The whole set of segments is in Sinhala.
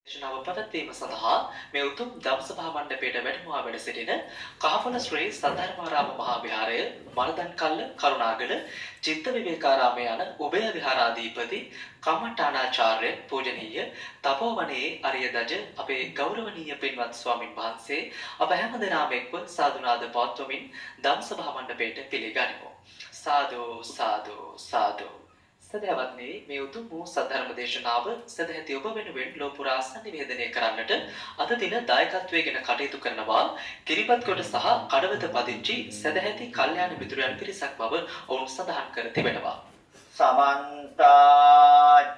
දේශනාව පැවැත්වීම සඳහා මේ උතුම් ධම්සභා මණ්ඩපයට වැඩමවා වැඩ සිටින කහපොළ ශ්‍රී සද්ධර්මාරාම මහා විහාරය, මරදන්කල්ල, කරුණාගල, චිත්ත විවේකාරාම යන උභය විහාරාධිපති කම්මඨානාචාර්ය පූජනීය තපෝවනයේ අරිය දජ අපේ ගෞරවනීය පින්වත් ස්වාමින් වහන්සේ අප හැමදෙනාම එක්ව සාදුනාද පවත්වමින් ධම්සභා මණ්ඩපයට පිළිගනිමු. සාදු සාදු සාදු. සදහවත්නි මේ උතුම් වූ සද්ධර්ම දේශනාව සදැහැති ඔබ වෙනුවෙන් ලෝපුරා සංනිවේදනය කරන්නට අද දින දායකත්වයෙන් කටයුතු කරනවා කිරිපත්කොට සහ කඩවත පදිංචි සදැහැති කල්යාණ මිතුරයන් පිරිසක් බව ඔවුන් සඳහන් කර තිබෙනවා. සමන්ත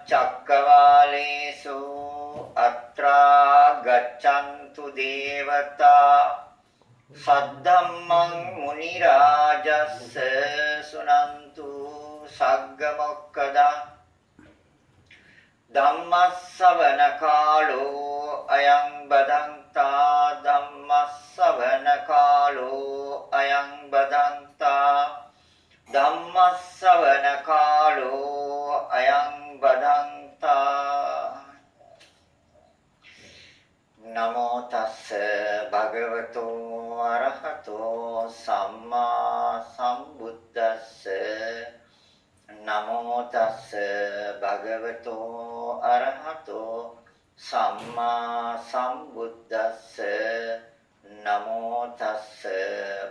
චක්කවාලේසු අත්‍රා ගච්ඡන්තු දේවතා සද්ධම්මං මුනි රාජස්ස සුනන්තු සග්ග මොක්කදා ධම්මස්සවන කාලෝ අයං බදන්තා ධම්මස්සවන කාලෝ අයං බදන්තා ධම්මස්සවන කාලෝ අයං බදන්තා නමෝ තස්ස භගවතෝ අරහතෝ සම්මා සම්බුද්දස්ස නමෝ තස්ස භගවතෝ අරහතෝ සම්මා සම්බුද්දස්ස නමෝ තස්ස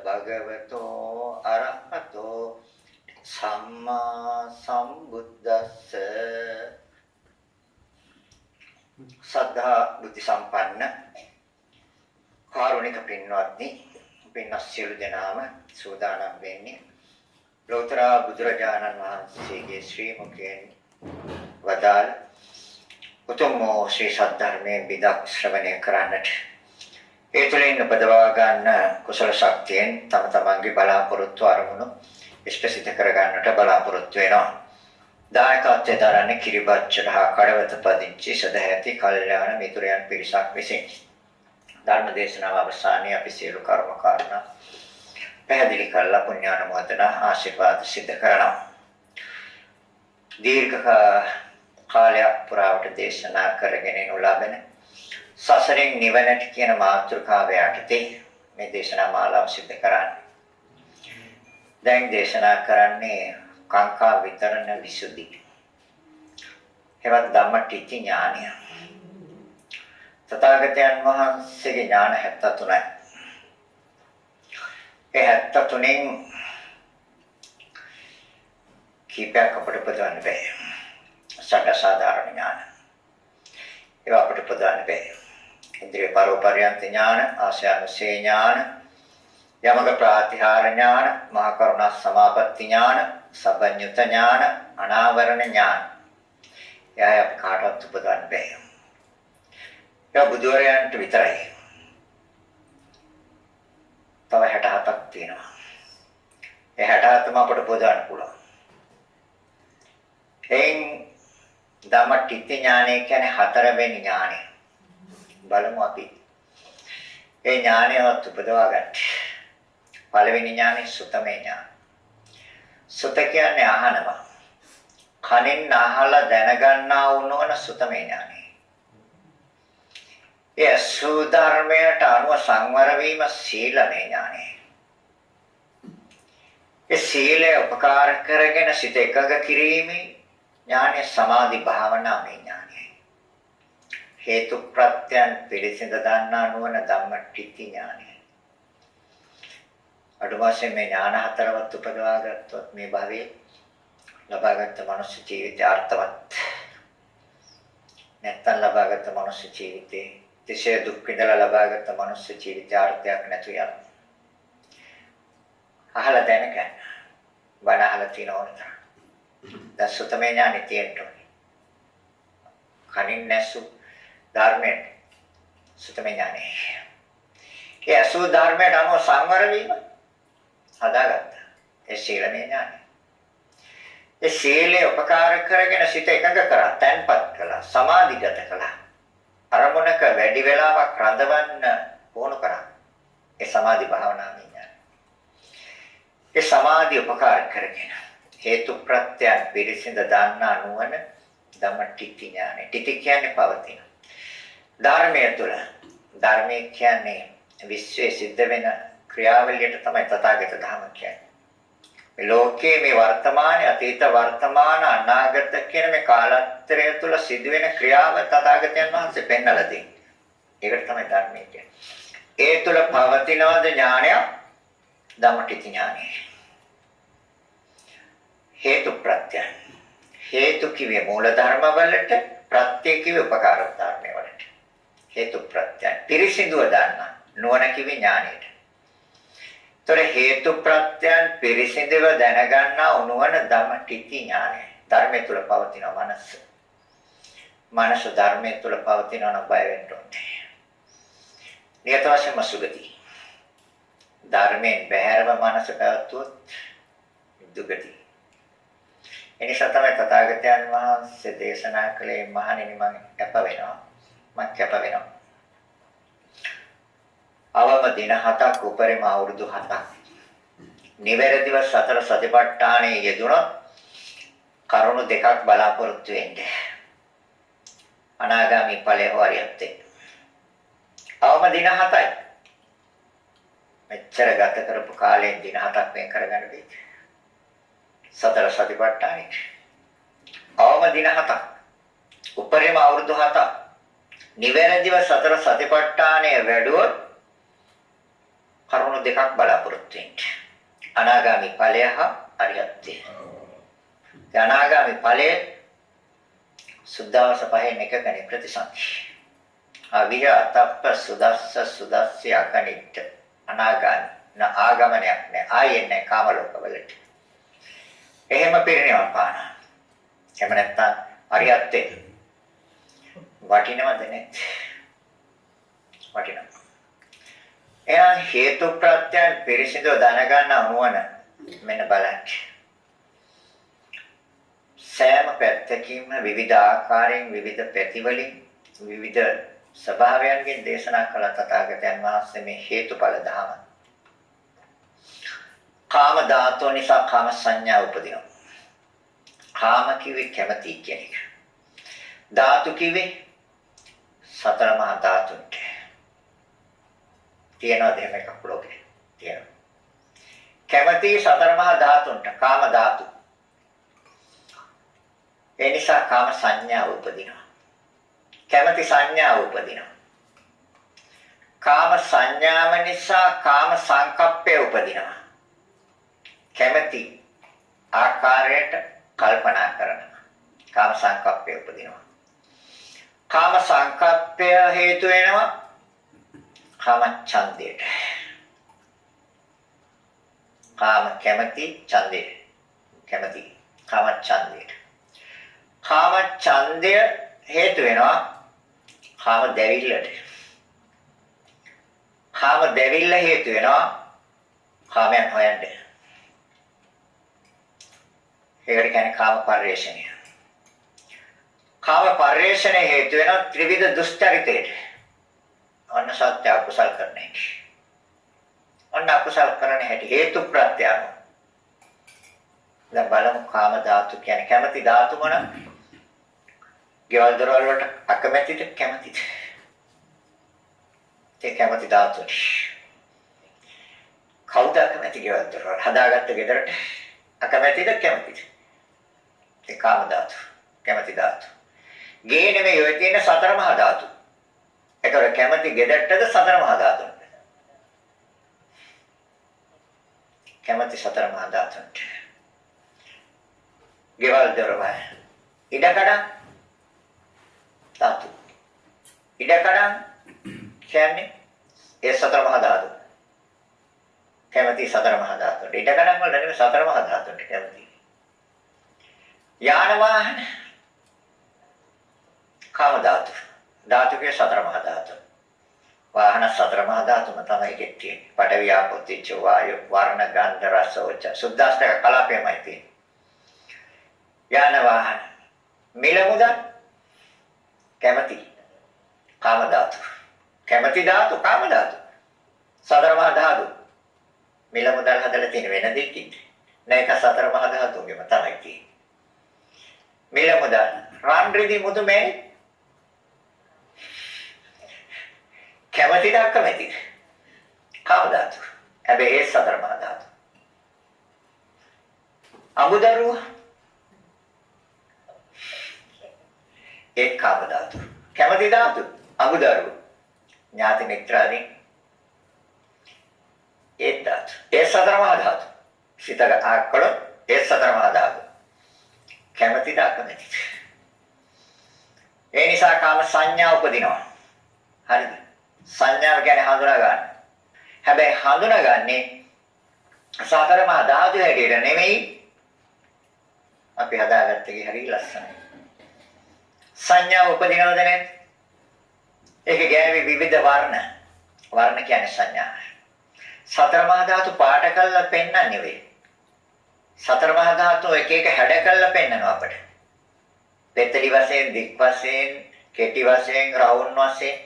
භගවතෝ අරහතෝ සම්මා සම්බුද්දස්ස සද්ධා බුද්ධ සම්පන්න කාරුණික පින්වත්නි පින්වත් සියලු දෙනාම සූදානම් වෙන්නේ ලෝතර බුදුරජාණන් වහන්සේගේ ශ්‍රී මුඛයෙන් වදාළ උතුම් ශ්‍රී සද්ධර්මයේ විදක් ශ්‍රවණය කරන්නට ඒ තුළින් උපදවා ගන්න කුසල ශක්තියෙන් තම තමන්ගේ බලාපොරොත්තු අරමුණු ඉෂ්ට සිත කර ගන්නට බලාපොරොත්තු වෙනවා. දායකත්වයේ දරන්නේ කිරිබත්චර හා කඩවත පදිංචි සදැහැති කල්යාණ මිතුරයන් පිරිසක් විසින්. ධර්ම දේශනාව අවසානයේ අපි සියලු කර්ම කාරණා පැහැදිලි කරලා පුණ්‍යානුමෝදන ආශිර්වාද සිද්ධ කරනවා. දීර්ඝ කාලයක් පුරාවට දේශනා කරගෙන යනු ලබන සසරෙන් නිවනට කියන මාතෘකාව යටතේ මේ දේශනා මාලාව සිද්ධ කරන්නේ. දැන් දේශනා කරන්නේ කාංකා විතරණ විසුද්ධි. එවත් ධම්මටිච්ච ඥානය. තථාගතයන් වහන්සේගේ ඥාන 73යි. ඒ 73න් කීපයක් අපට පදවන්න බෑ. සාධාරණ ඥාන. ඒවා අපට පදවන්න බෑ. ඉන්ද්‍රිය පරෝපරියන්ත ඥාන, ආශානුසේ ඥාන, යමක ප්‍රාතිහාර ඥාන, මහා කරුණා සමාපatti ඥාන, සබ්බඤ්ඤුත ඥාන, අනාවරණ ඥාන. එයා අපි කාටවත් උපදවන්න බෑ. ඒ බුදුරයන්ට විතරයි. තව 67ක් තියෙනවා. ඒ 67ම අපට පොදවන්න පුළුවන්. එයින් ධම්මටිච්ච ඥානය කියන්නේ හතරවෙනි ඥානය. බලමු අපි. ඒ ඥානයවත් උපදවා ගන්න. පළවෙනි ඥානෙ සුතමේ ඥාන. සුත කියන්නේ අහනවා. කනින් අහලා දැනගන්නා වුණොන සුතමේ ඥානය. ඒ සූධර්මයට අනුව සංවර වීම සීලමය ඥානය. ඒ සීලය උපකාර කරගෙන සිත එකඟ කිරීමේ ඥානය සමාධි භාවනාමය ඥානය. හේතු ප්‍රත්‍යයන් පිළිසිඳ දන්නා නුවණ ධම්මටිච්ච ඥානය. අඩුවාසේ මේ ඥාන හතරවත් උපදවා ගත්තොත් මේ භවයේ ලබාගත් මනුෂ්‍ය ජීවිතය අර්ථවත්. නැත්තම් ලබාගත් මනුෂ්‍ය ජීවිතේ තිශය දුක් විඳලා ලබාගත් මනුෂ්‍ය ජීවිතය අර්ථයක් නැතු යන. අහලා දැනගන්න. බණ අහලා තියෙනවද? දැන් සුතමේ ඥානෙ තියෙන්න ඕනේ. කනින් නැසු ධර්මයට සුතමේ ඥානෙ. ඒ අසු ධර්මයට අනුව සංවර වීම හදාගත්තා. ඒ සීලමය ඥානෙ. ඒ සීලය උපකාර කරගෙන සිත එකඟ කරා, තැන්පත් කළා, සමාධිගත කළා. අරමුණක වැඩි වෙලාවක් රඳවන්න ඕන කරා. ඒ සමාධි භාවනාවේ ඥාන. ඒ සමාධි උපකාර කරගෙන හේතු ප්‍රත්‍යයන් පිළිසිඳ දන්නා නුවණ ධම්මටිච්ච ඥානෙ. ටිටි කියන්නේ පවතින. ධර්මයේ තුල ධර්මයේ කියන්නේ විශ්වයේ සිද්ධ වෙන ක්‍රියාවලියට තමයි තථාගත ධර්ම කියන්නේ. මේ ලෝකයේ මේ වර්තමාන අතීත වර්තමාන අනාගත කියන මේ කාලත්‍රය තුල සිදුවෙන ක්‍රියාව තථාගතයන් වහන්සේ පෙන්වලා දෙන්නේ. ඒකට තමයි ධර්මය කියන්නේ. ඒ තුල පවතිනවද ඥානය? ධම්මටිති ඥානය. හේතු ප්‍රත්‍ය. හේතු කිව්වේ මූල ධර්ම වලට, ප්‍රත්‍ය කිව්වේ උපකාර ධර්ම වලට. හේතු ප්‍රත්‍ය. පිරිසිදුව දන්න නුවණ කිව්වේ ඥානයට. ඒතර හේතු ප්‍රත්‍යයන් පිරිසිදුව දැනගන්නා නුවණ ධම්මටිති ඥානය. ධර්මයේ තුල පවතින මනස. මනස ධර්මයේ තුල පවතිනවන බය වෙන්න ඕනේ. නියත වශයෙන්ම සුගති. ධර්මයෙන් බැහැරව මනස පැවතුවොත් දුගති. එනිසා තමයි තථාගතයන් වහන්සේ දේශනා කළේ මහණෙනි මම කැප වෙනවා. මම කැප වෙනවා. අවම දින 7ක් උපරිම අවුරුදු 7ක්. නිවැරදිව සතර සතිපට්ඨානයේ යෙදුණොත් කරුණු දෙකක් බලාපොරොත්තු වෙන්නේ. අනාගාමී ඵලය හොරියත්තේ. අවම දින 7යි. මෙච්චර ගත කරපු කාලයෙන් දින 7ක් වෙන් කරගන්න බෑ. සතර සතිපට්ඨානෙ. අවම දින 7ක්. උපරිම අවුරුදු 7ක්. නිවැරදිව සතර සතිපට්ඨානය වැඩුවොත් කරුණු දෙකක් බලාපොරොත්තු වෙන්න. අනාගාමී ඵලය හා අරියත්තේ. අනාගාමී ඵලය සුද්ධවස පහෙන් එකකනේ ප්‍රතිසන්දි. අවිහ අතප්ප සුදස්ස සුදස්සය අකනිට අනාගාමී න ආගමනයක් නෑ. ආයේ නෑ කාම ලෝකවලට. එහෙම පිරිනිවන් පානවා. එහෙම නැත්නම් අරියත්තේ වටිනවද නැත්? වටිනවා. එහෙනම් හේතු ප්‍රත්‍යයන් පිරිසිදු දැනගන්න නුවණ මෙන්න බලන්න. සෑම පැත්තකින්ම විවිධ ආකාරයෙන් විවිධ පැතිවලින් විවිධ ස්වභාවයන්ගෙන් දේශනා කළ තථාගතයන් වහන්සේ මේ හේතුඵල ධම. කාම ධාතුව නිසා කාම සංඥා උපදිනවා. කාම කිව්වේ කැමැති කියන එක. ධාතු කිව්වේ සතර මහා ධාතුන්ට. තියනවා දෙම එකක් ලෝකේ. තියනවා. කැමැති සතර මහා ධාතුන්ට කාම ධාතු. ඒ නිසා කාම සංඥා උපදිනවා. කැමැති සංඥා උපදිනවා. කාම සංඥාව නිසා කාම සංකප්පය උපදිනවා. කැමැති ආකාරයට කල්පනා කරනවා. කාම සංකප්පය උපදිනවා. කාම සංකප්පය හේතු වෙනවා කාම ඡන්දයට. කාම කැමැති ඡන්දය. කැමැති කාම ඡන්දයට. කාම ඡන්දය හේතු වෙනවා කාම දැවිල්ලට. කාම දැවිල්ල හේතු වෙනවා කාමයන් හොයන්න. ඒකට කියන්නේ කාම පරිේශණය. කාම පරිේශණය හේතු වෙනවා ත්‍රිවිධ දුස්චරිතයට. අන්න සත්‍ය අකුසල් කරන හැටි. අන්න අකුසල් කරන හැටි හේතු ප්‍රත්‍යයන්. දැන් බලමු කාම ධාතු කියන්නේ කැමැති ධාතු මොන? ගෙවල් දොරවල් වලට අකමැතිද කැමැතිද? ඒ කැමැති ධාතු. කවුද අකමැති ගෙවල් දොරවල් හදාගත්ත ගෙදරට අකමැතිද කැමැතිද? ඒ කාම ධාතු. කැමැති ධාතු. ගේ නෙමෙයි ඔය තියෙන සතර මහා ධාතු. ඒතර කැමැති ගෙදරටද සතර මහා ධාතුන්ට. කැමැති සතර මහා ධාතුන්ට. ගෙවල් දොරවල් ඉඩකඩම් ධාතු. ඉඩකඩම් කියන්නේ ඒ සතර මහා ධාතු. කැමැති සතර මහා ධාතු. ඉඩකඩම් වල නෙමෙයි සතර මහා ධාතුන්ට කැමැති. යාන වාහන කාම ධාතු. ධාතුකේ සතර මහා ධාතු. වාහන සතර මහා ධාතුම තමයි දෙන්නේ. පඨවි ආපෝ තේජෝ වායෝ වර්ණ ගන්ධ රස ඕජ සුද්ධාෂ්ටක කලාපයමයි තියෙන්නේ. යාන වාහන මිල මුදල් කැමැති කාම ධාතු. කැමැති ධාතු කාම ධාතු. සතර මහා ධාතු. මිල මුදල් හදලා තියෙන වෙන දෙකකින් නේක සතර මහා ධාතුන්ගෙම තමයි තියෙන්නේ. මිල මුදල් රන් රිදි මුතු මේ කැමැතිද අකමැතිද? කාම ධාතු. හැබැයි ඒ සතර මහා ධාතු. අමුදරුව ඒ කාම ධාතු. කැමැති ධාතු අමුදරුව. ඥාති මිත්‍රාදී ඒ ධාතු. ඒ සතර මහා ධාතු. සිත ආකල ඒ සතර මහා ධාතු. කැමැතිද අකමැතිද? ඒ නිසා කාම සංඥා උපදිනවා. හරිද? සංඥාව කියන්නේ හඳුනා ගන්න. හැබැයි හඳුනාගන්නේ සතර මහා ධාතු හැටියට නෙමෙයි. අපි හදාගත්ත එකේ හරිය ලස්සනයි. සංඥා උපදිනවද නැද්ද? ඒක ගැන විවිධ වර්ණ. වර්ණ කියන්නේ සංඥා. සතර මහා ධාතු පාට කළා පෙන්වන්නේ නෙවෙයි. සතර මහා ධාතු එක එක හැඩ කළා පෙන්වනවා අපට. පෙත්තලි වශයෙන්, දික් වශයෙන්, කෙටි වශයෙන්, රවුම් වශයෙන්,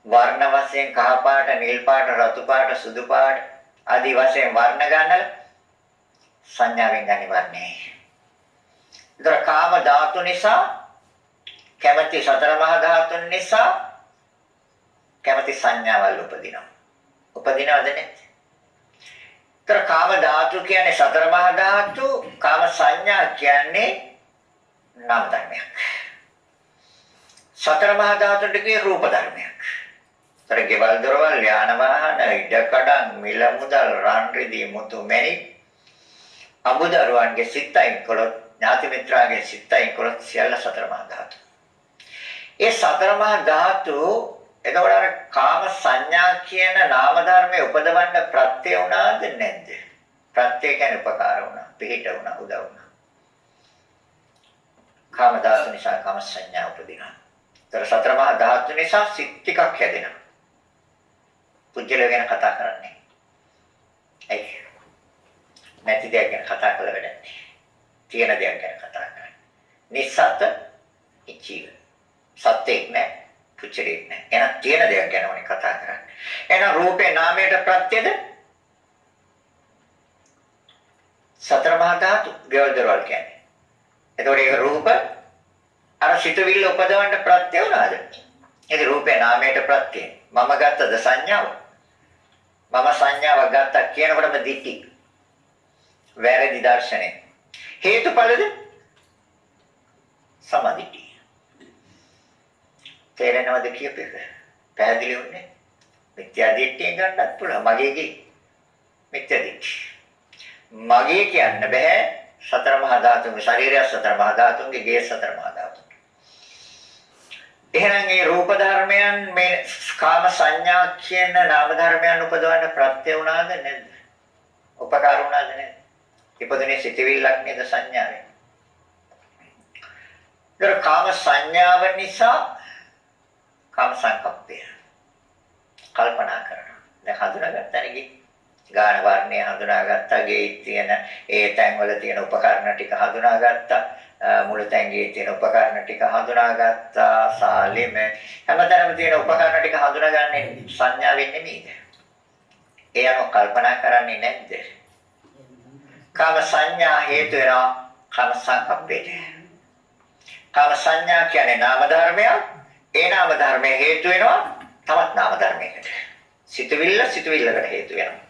වර්ණ වශයෙන් කහ පාට, නිල් පාට, රතු පාට, සුදු පාට ආදී වශයෙන් වර්ණ ගන්නල සංඥාවෙන් ගන්න වර්ණේ. ඒතර කාම ධාතු නිසා කැමැති සතර මහා ධාතු නිසා කැමැති සංඥාවල් උපදිනවා. උපදිනවද නැද්ද? ඒතර කාම ධාතු කියන්නේ සතර මහා ධාතු, කාම සංඥා කියන්නේ නාම ධර්මයක්. සතර මහා ධාතුන්ට කියේ රූප ධර්මයක්. ඒතර ගෙවල් දොරවල් යාන වාහන ඉඩකඩම් මිල මුදල් රන් රිදී මුතු මැණික් අමුදරුවන්ගේ සිතයින් කොළොත් ඥාති මිත්‍රාගේ සිතයින් කොළොත් සියල්ල සතර මහා ධාතු. ඒ සතර මහා ධාතු එතකොට අර කාම සංඥා කියන නාම ධර්මයේ උපදවන්න ප්‍රත්‍ය වුණාද නැද්ද? ප්‍රත්‍ය කියන්නේ උපකාර වුණා, පිළිට වුණා, උදව් වුණා. කාම ධාතු නිසා කාම සංඥා උපදිනවා. ඒතර සතර මහා ධාතු නිසා සිත් ටිකක් හැදෙනවා. පුජ්‍යල ගැන කතා කරන්නේ. ඇයි? නැති දෙයක් ගැන කතා කළ වැඩක් නැහැ. තියෙන දෙයක් ගැන කතා කරන්නේ. නිස්සත් ඉච්චීව. සත්‍යෙක් නැහැ, පුජ්‍යලෙක් නැහැ. එහෙනම් තියෙන දෙයක් ගැන ඕනේ කතා කරන්නේ. එහෙනම් රූපේ නාමයට ප්‍රත්‍යද? සතර මහා ධාතු ගෙවල් දරවල් කියන්නේ. එතකොට ඒක රූප අර සිතවිල්ල උපදවන්න ප්‍රත්‍ය වුණාද? ඒක රූපේ නාමයට ප්‍රත්‍ය. මම ගත්තද සංඥාව? මම සංඥාවක් ගත්තා කියනකොටම දිටි. වැරදි දර්ශනය. හේතුඵලද? සමාධිටි. තේරෙනවද කියපේක? පැහැදිලි වුණේ? මිත්‍යා දිට්ඨියෙන් ගන්නත් පුළුවන්. මගේගේ මිත්‍යා දිට්ඨි. මගේ කියන්න බෑ. සතර මහා ධාතුන්ගේ ශරීරය සතර මහා ධාතුන්ගේ ගේ සතර මහා ධාතු. එහෙනම් මේ රූප ධර්මයන් මේ කාම සංඥා කියන නාම ධර්මයන් උපදවන්න ප්‍රත්‍ය වුණාද නැද්ද? උපකාර වුණාද නැද්ද? ඉපදුනේ සිතවිල්ලක් නේද සංඥාවේ. ඒතර කාම සංඥාව නිසා කාම සංකප්පය කල්පනා කරනවා. දැන් හඳුනාගත්තනේ ගාන වර්ණය හඳුනාගත්තා, ගේ තියෙන ඒ තැන්වල තියෙන උපකරණ ටික හඳුනාගත්තා, මුළු තැන්ගේ තියෙන උපකරණ ටික හඳුනාගත්තා, සාලෙම හැමතැනම තියෙන උපකරණ ටික හඳුනාගන්නේ සංඥාවෙන් නෙමෙයිද? ඒ අනුව කල්පනා කරන්නේ නැද්ද? කාම සංඥා හේතු වෙනවා කාම සංකප්පේට. කාම සංඥා කියන්නේ නාම ධර්මයක්. ඒ නාම ධර්මයේ හේතු වෙනවා තවත් නාම ධර්මයකට. සිතවිල්ලකට හේතු වෙනවා.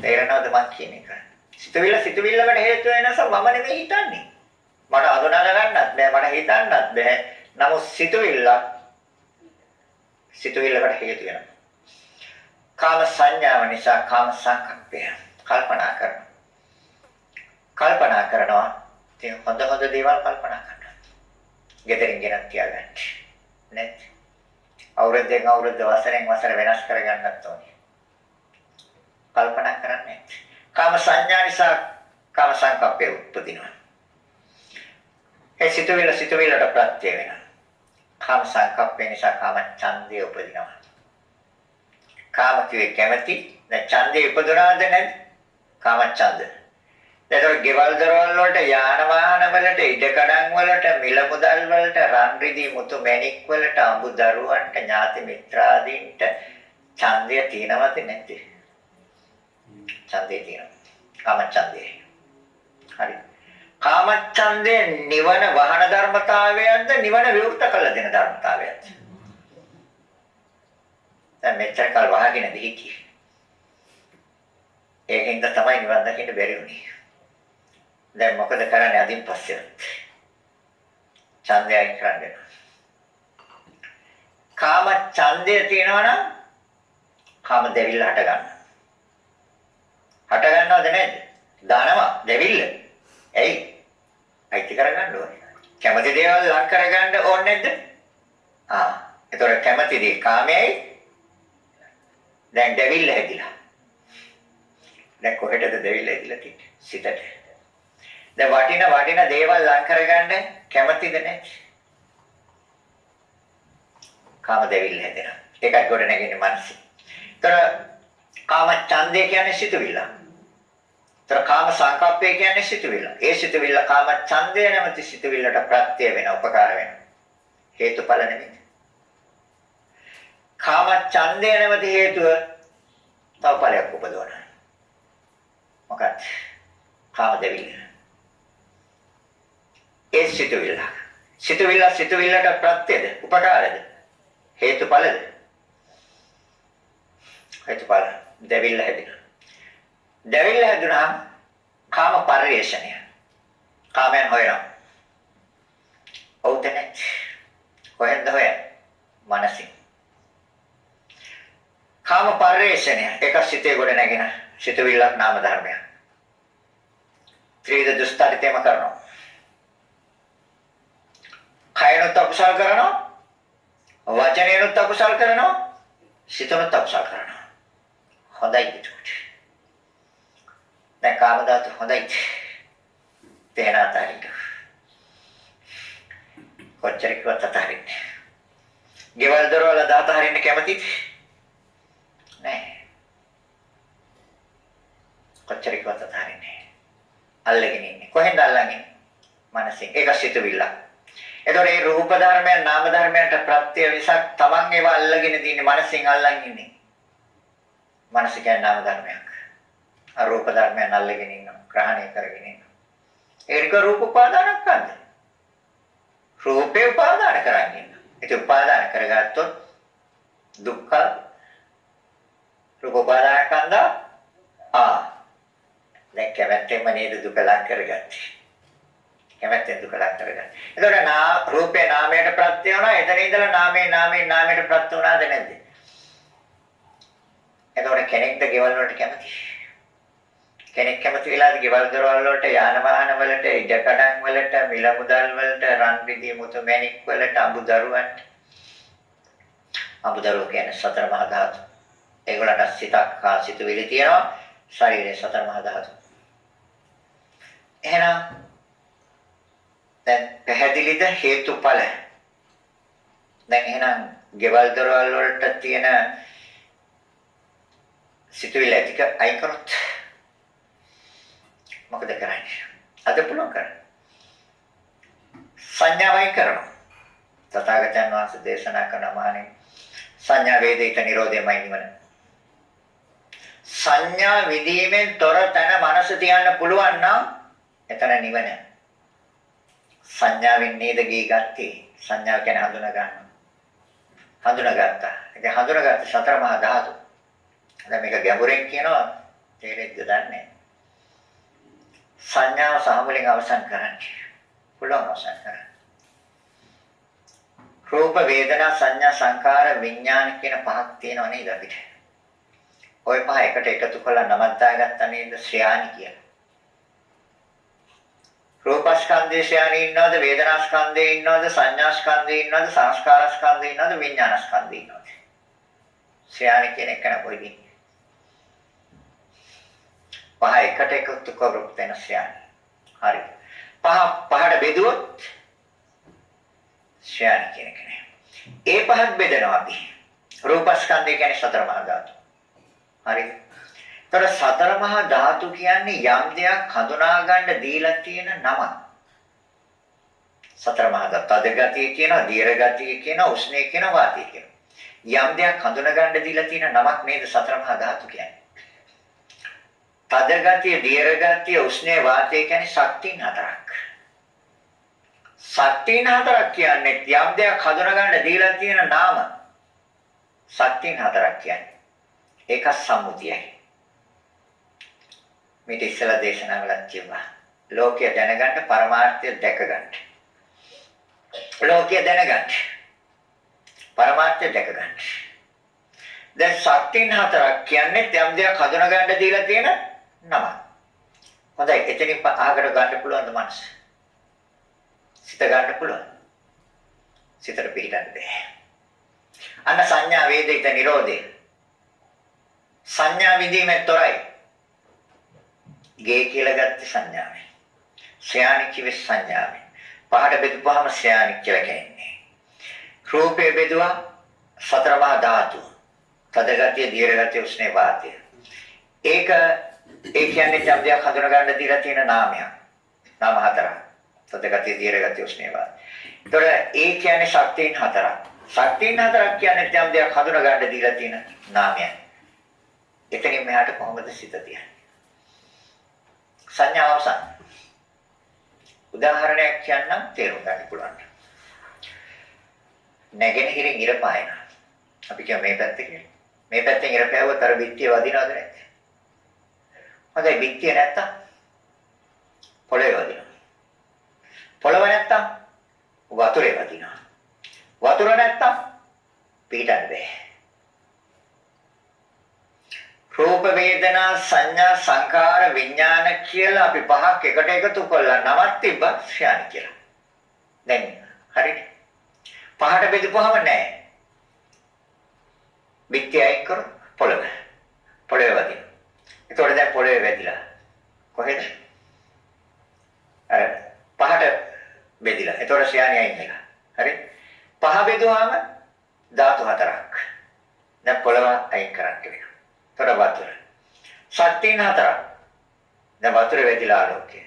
තේරෙනවද මම කියන එක? සිතවිල්ලකට හේතු වෙන නිසා මම නෙමෙයි හිතන්නේ. මට අඳුනා ගන්නත් බෑ, මට හිතන්නත් බෑ. නමුත් සිතවිල්ලකට හේතු වෙනවා. කාම සංඥාව නිසා කාම සංකප්පය කල්පනා කරනවා. ඉතින් හොඳ දේවල් කල්පනා කරනවා. ගෙදරින් ගෙනත් තියාගන්න. නැත්. අවුරුද්දෙන් අවුරුද්ද වසරෙන් වසර වෙනස් කරගන්නත් ඕනේ. කල්පනා කරන්නේ. කාම සංඥා නිසා කාම සංකප්පය උපදිනවා. ඒ සිතුවිල්ලට ප්‍රත්‍ය වෙනවා. කාම සංකප්පය නිසා කාම ඡන්දය උපදිනවා. කාම කියේ කැමැති දැන් ඡන්දය උපදවනවද නැද්ද? කාම ඡන්ද. එතකොට ගෙවල් දරවල් වලට යාන වාහන වලට ඉඩකඩම් වලට මිල මුදල් වලට රන් රිදී මුතු මැණික් වලට අඹ දරුවන්ට ඥාති මිත්‍රාදීන්ට ඡන්දය තියෙනවද නැද්ද? ඡන්දේ තියෙනවා. කාම ඡන්දේ. හරි. කාම ඡන්දේ නිවන වහන ධර්මතාවයක්ද නිවන විවෘත කළ දෙන ධර්මතාවයක්ද? දැන් මෙච්චර කල් වහගෙන දිහිකි. ඒකෙන්ද තමයි නිවන් දකින්න බැරි වුනේ. දැන් මොකද කරන්නේ අදින් පස්සේ? ඡන්දයයි කරන්නේ. කාම ඡන්දය තියෙනවා නම් කාම දෙවිල්ල හට ගන්නවා. හට ගන්නවද නැද්ද? දානවා දෙවිල්ල. ඇයි? අයිති කරගන්න ඕනේ. කැමති දේවල් ලක් කරගන්න ඕනේ නැද්ද? එතකොට කැමති දේ කාමයයි. දැන් දෙවිල්ල හැදිලා. දැන් කොහෙටද දෙවිල්ල හැදිලා තියෙන්නේ? සිතට. දැන් වටින දේවල් ලක් කරගන්න කැමතිද නැද්ද? කාම දෙවිල්ල හැදෙනවා. ඒකත් ගොඩ නැගෙන්නේ මනස. කාම ඡන්දය කියන්නේ සිතුවිල්ල. කාම සංකප්පය කියන්නේ සිතුවිල්ල. ඒ සිතුවිල්ල කාම ඡන්දය නැමැති සිතුවිල්ලට ප්‍රත්‍ය වෙන උපකාර වෙන. හේතුඵල නෙමෙයි. කාම ඡන්දය නැමැති හේතුව තව ඵලයක් උපදවන. මොකක්ද? කාම දෙවිල්ල. ඒ සිතුවිල්ල. සිතුවිල්ලට ප්‍රත්‍යද? උපකාරද? හේතුඵලද? හේතුඵල දෙවිල්ල හැදෙනවා. දෙවිල්ල හැදුනහම කාම පරිේශණය. කාමයන් හොයනවා. ඔව්ද නැත්? කොහෙන්ද හොයන්නේ? මනසින්. කාම පරිේශණය එක සිතේ ගොඩ නැගෙන සිතුවිල්ලක් නාම ධර්මයක්. ත්‍රිවිධ දුස්තරිතේම කරනවා. කයනොත් අකුසල් කරනවා. වචනයනොත් අකුසල් කරනවා. සිතනොත් අකුසල් කරනවා. හොඳයි ඒක. දැන් කාම ධාතු හොඳයි. තේනාතරික. කොච්චර කිව්වත් අතහරින්නේ. ගෙවල් දොරවල් දාත හරින්න කැමතිද? නැහැ. කොච්චර කිව්වත් අතහරින්නේ. අල්ලගෙන ඉන්නේ. කොහෙන්ද අල්ලන්නේ? මනසෙන්. ඒක සිතුවිල්ල. එතකොට මේ රූප ධර්මයන් නාම ධර්මයන්ට ප්‍රත්‍ය විසක් තමන් ඒවා අල්ලගෙන තින්නේ මනසෙන් අල්ලන් ඉන්නේ. මනස කියන්නේ නාම ධර්මයක්. රූප ධර්මයන් අල්ලගෙන ඉන්නවා, ග්‍රහණය කරගෙන ඉන්නවා. ඒක රූප උපාදානස්කන්ධය. රූපේ උපාදාන කරන්නේ ඉන්නවා. ඒක උපාදාන කරගත්තොත් දුක්ඛ රූප උපාදානස්කන්ධ දැන් කැමැත්තෙන්ම නේද දුක ලං කරගත්තේ. කැමැත්තෙන් දුක ලං කරගත්තා. එතකොට රූපේ නාමයට ප්‍රත්‍ය වුණා. එතන ඉඳලා නාමයට ප්‍රත්‍ය වුණාද නැද්ද? එතකොට කෙනෙක්ද ගෙවල් වලට කැමති? කෙනෙක් කැමති වෙලාද ගෙවල් දොරවල් වලට, යාන වාහන වලට, ඉඩකඩම් වලට, මිල මුදල් වලට, රන් රිදී මුතු මැණික් වලට, අඹදරුවන්ට. අඹදරුව කියන්නේ සතර මහා ධාතු. ඒගොල්ලන්ට සිතක් හා සිතුවිලි තියෙනවා. ශරීරයේ සතර මහා ධාතු. එහෙනම් දැන් පැහැදිලිද හේතුඵල? දැන් එහෙනම් ගෙවල් දොරවල් වලට තියෙන සිතුවිලි ටික අයින් කරොත් මොකද කරන්නේ? අද පුළුවන් කරන්නේ. සංඥාවයි කරනවා. තථාගතයන් වහන්සේ දේශනා කරන මානෙ සංඥා වේදිත නිරෝධයමයි නිවන. සංඥා විදීමෙන් තොර තන මනස තියන්න පුළුවන් නම් එතන නිවන. සංඥාවෙන් නේද ගේ ගත්තේ. සංඥාව කියන්නේ හඳුනා ගන්න. හඳුනාගත්තා. ඒක හඳුනාගත්ත සතර මහා ධාතු. දැන් මේක ගැඹුරෙන් කියනවා තේරෙද්ද දන්නේ. සංඥාව සාමුලින් අවසන් කරන්න. පුළුවන් අවසන් කරන්න. රූප වේදනා සංඥා සංකාර විඥාන කියන පහක් තියෙනව නේද අපිට? ওই පහ එකට එකතු කරලා නමක් දාගත්තා නේද ශ්‍රයාණි කියලා. රූපස්කන්ධේ ශ්‍රයාණි ඉන්නවද වේදනාස්කන්ධේ ඉන්නවද සංඥාස්කන්ධේ ඉන්නවද සංස්කාරස්කන්ධේ ඉන්නවද විඥානස්කන්ධේ ඉන්නවද? ශ්‍රයාණි කියන එක න කොයිද? පහ එකට එකතු කරොත් වෙන ශ්‍රයාණි. හරි. පහට බෙදුවොත් ශ්‍රයාණි කියන එක නෑ. ඒ පහක් බෙදනවා අපි. රූපස්කන්ධය කියන්නේ සතර මහා ධාතු. හරිද? ତර සතර මහා ධාතු කියන්නේ යම් දෙයක් හඳුනා ගන්න දීලා තියෙන නම. සතර මහා ධාතු අද ගතිය කියනවා, දීර්ඝ ගතිය කියනවා, උෂ්ණය කියනවා, වාතය කියනවා. යම් දෙයක් හඳුනා ගන්න දීලා තියෙන නමක් නේද සතර මහා ධාතු කියන්නේ. තද ගතිය, දීර්ඝ ගතිය, උෂ්ණය, වාතය කියන්නේ ශක්තින් හතරක්. ශක්තින් හතරක් කියන්නේ යම් දෙයක් හඳුනා ගන්න දීලා තියෙන නාම. ශක්තින් හතරක් කියන්නේ. ඒක සම්මුතියයි. මේ ඉස්සලා දේශනාවලත් කියවා. ලෝකය දැනගන්න පරමාර්ථය දැක ගන්න. ලෝකය දැනගන්න. පරමාර්ථය දැක ගන්න. දැන් ශක්තින් හතරක් කියන්නේ යම් දෙයක් හඳුනා ගන්න දීලා තියෙන නම. හොඳයි එතනින් අහකට ගන්න පුළුවන්ද මනස? සිත ගන්න පුළුවන්. සිතට පිටින්න බෑ. අන්න සංඥා වේදිත නිරෝධය. සංඥා විදීමෙන් තොරයි. ගේ කියලා ගත්ත සංඥාවෙන්. ශ්‍යානික කිව්වේ සංඥාවෙන්. පහට බෙදුවාම ශ්‍යානික කියලා කියන්නේ. රූපේ බෙදුවා සතර මහා ධාතු. තදගතිය, දීර්ඝගතිය, උෂ්ණේ වාතය. ඒක ඒ කියන්නේ ඡන්දයක් හඳුනා ගන්න දීලා තියෙන නාමයක්. නාම හතරක්. තදගතිය, දීර්ඝගතිය, උෂ්ණේ වාතය. ඒතොර ඒ කියන්නේ ශක්තියින් හතරක්. ශක්තියින් හතරක් කියන්නේ ඡන්දයක් හඳුනා ගන්න දීලා තියෙන නාමයක්. එතනින් මෙහාට කොහොමද සිත තියන්නේ? සංඥා අවසන්. උදාහරණයක් කියන්නම් තේරුම් ගන්න පුළුවන්. නැගෙනහිරින් ඉර පායන. අපි කියමු මේ පැත්තේ කියලා. මේ පැත්තෙන් ඉර පෑවුවොත් අර බිත්තිය වදිනවද නැද්ද? හොඳයි බිත්තිය නැත්තම් පොළවේ වදිනවා. පොළව නැත්තම් වතුරේ වදිනවා. වතුර නැත්තම් පිටන්න බෑ. රූප වේදනා සංඥා සංකාර විඥාන කියලා අපි පහක් එකට එකතු කළා නමක් තිබ්බා ශ්‍යානි කියලා. දැන් හරිනේ. පහට බෙදපුවාම නැහැ. විත්‍යයි කර පොළව. පොළවේ වදින. ඒතකොට දැන් පොළවේ වැදිලා. කොහෙද? අර පහට බෙදිලා. ඒතකොට ශ්‍යානි අයින් වෙලා. හරි? පහ බෙදුවාම ධාතු හතරක්. දැන් පොළව අයින් කරන්න වෙනවා. තොර වතුර. ශක්තියින් හතරක්. දැන් වතුර වැදිලා ආලෝකය.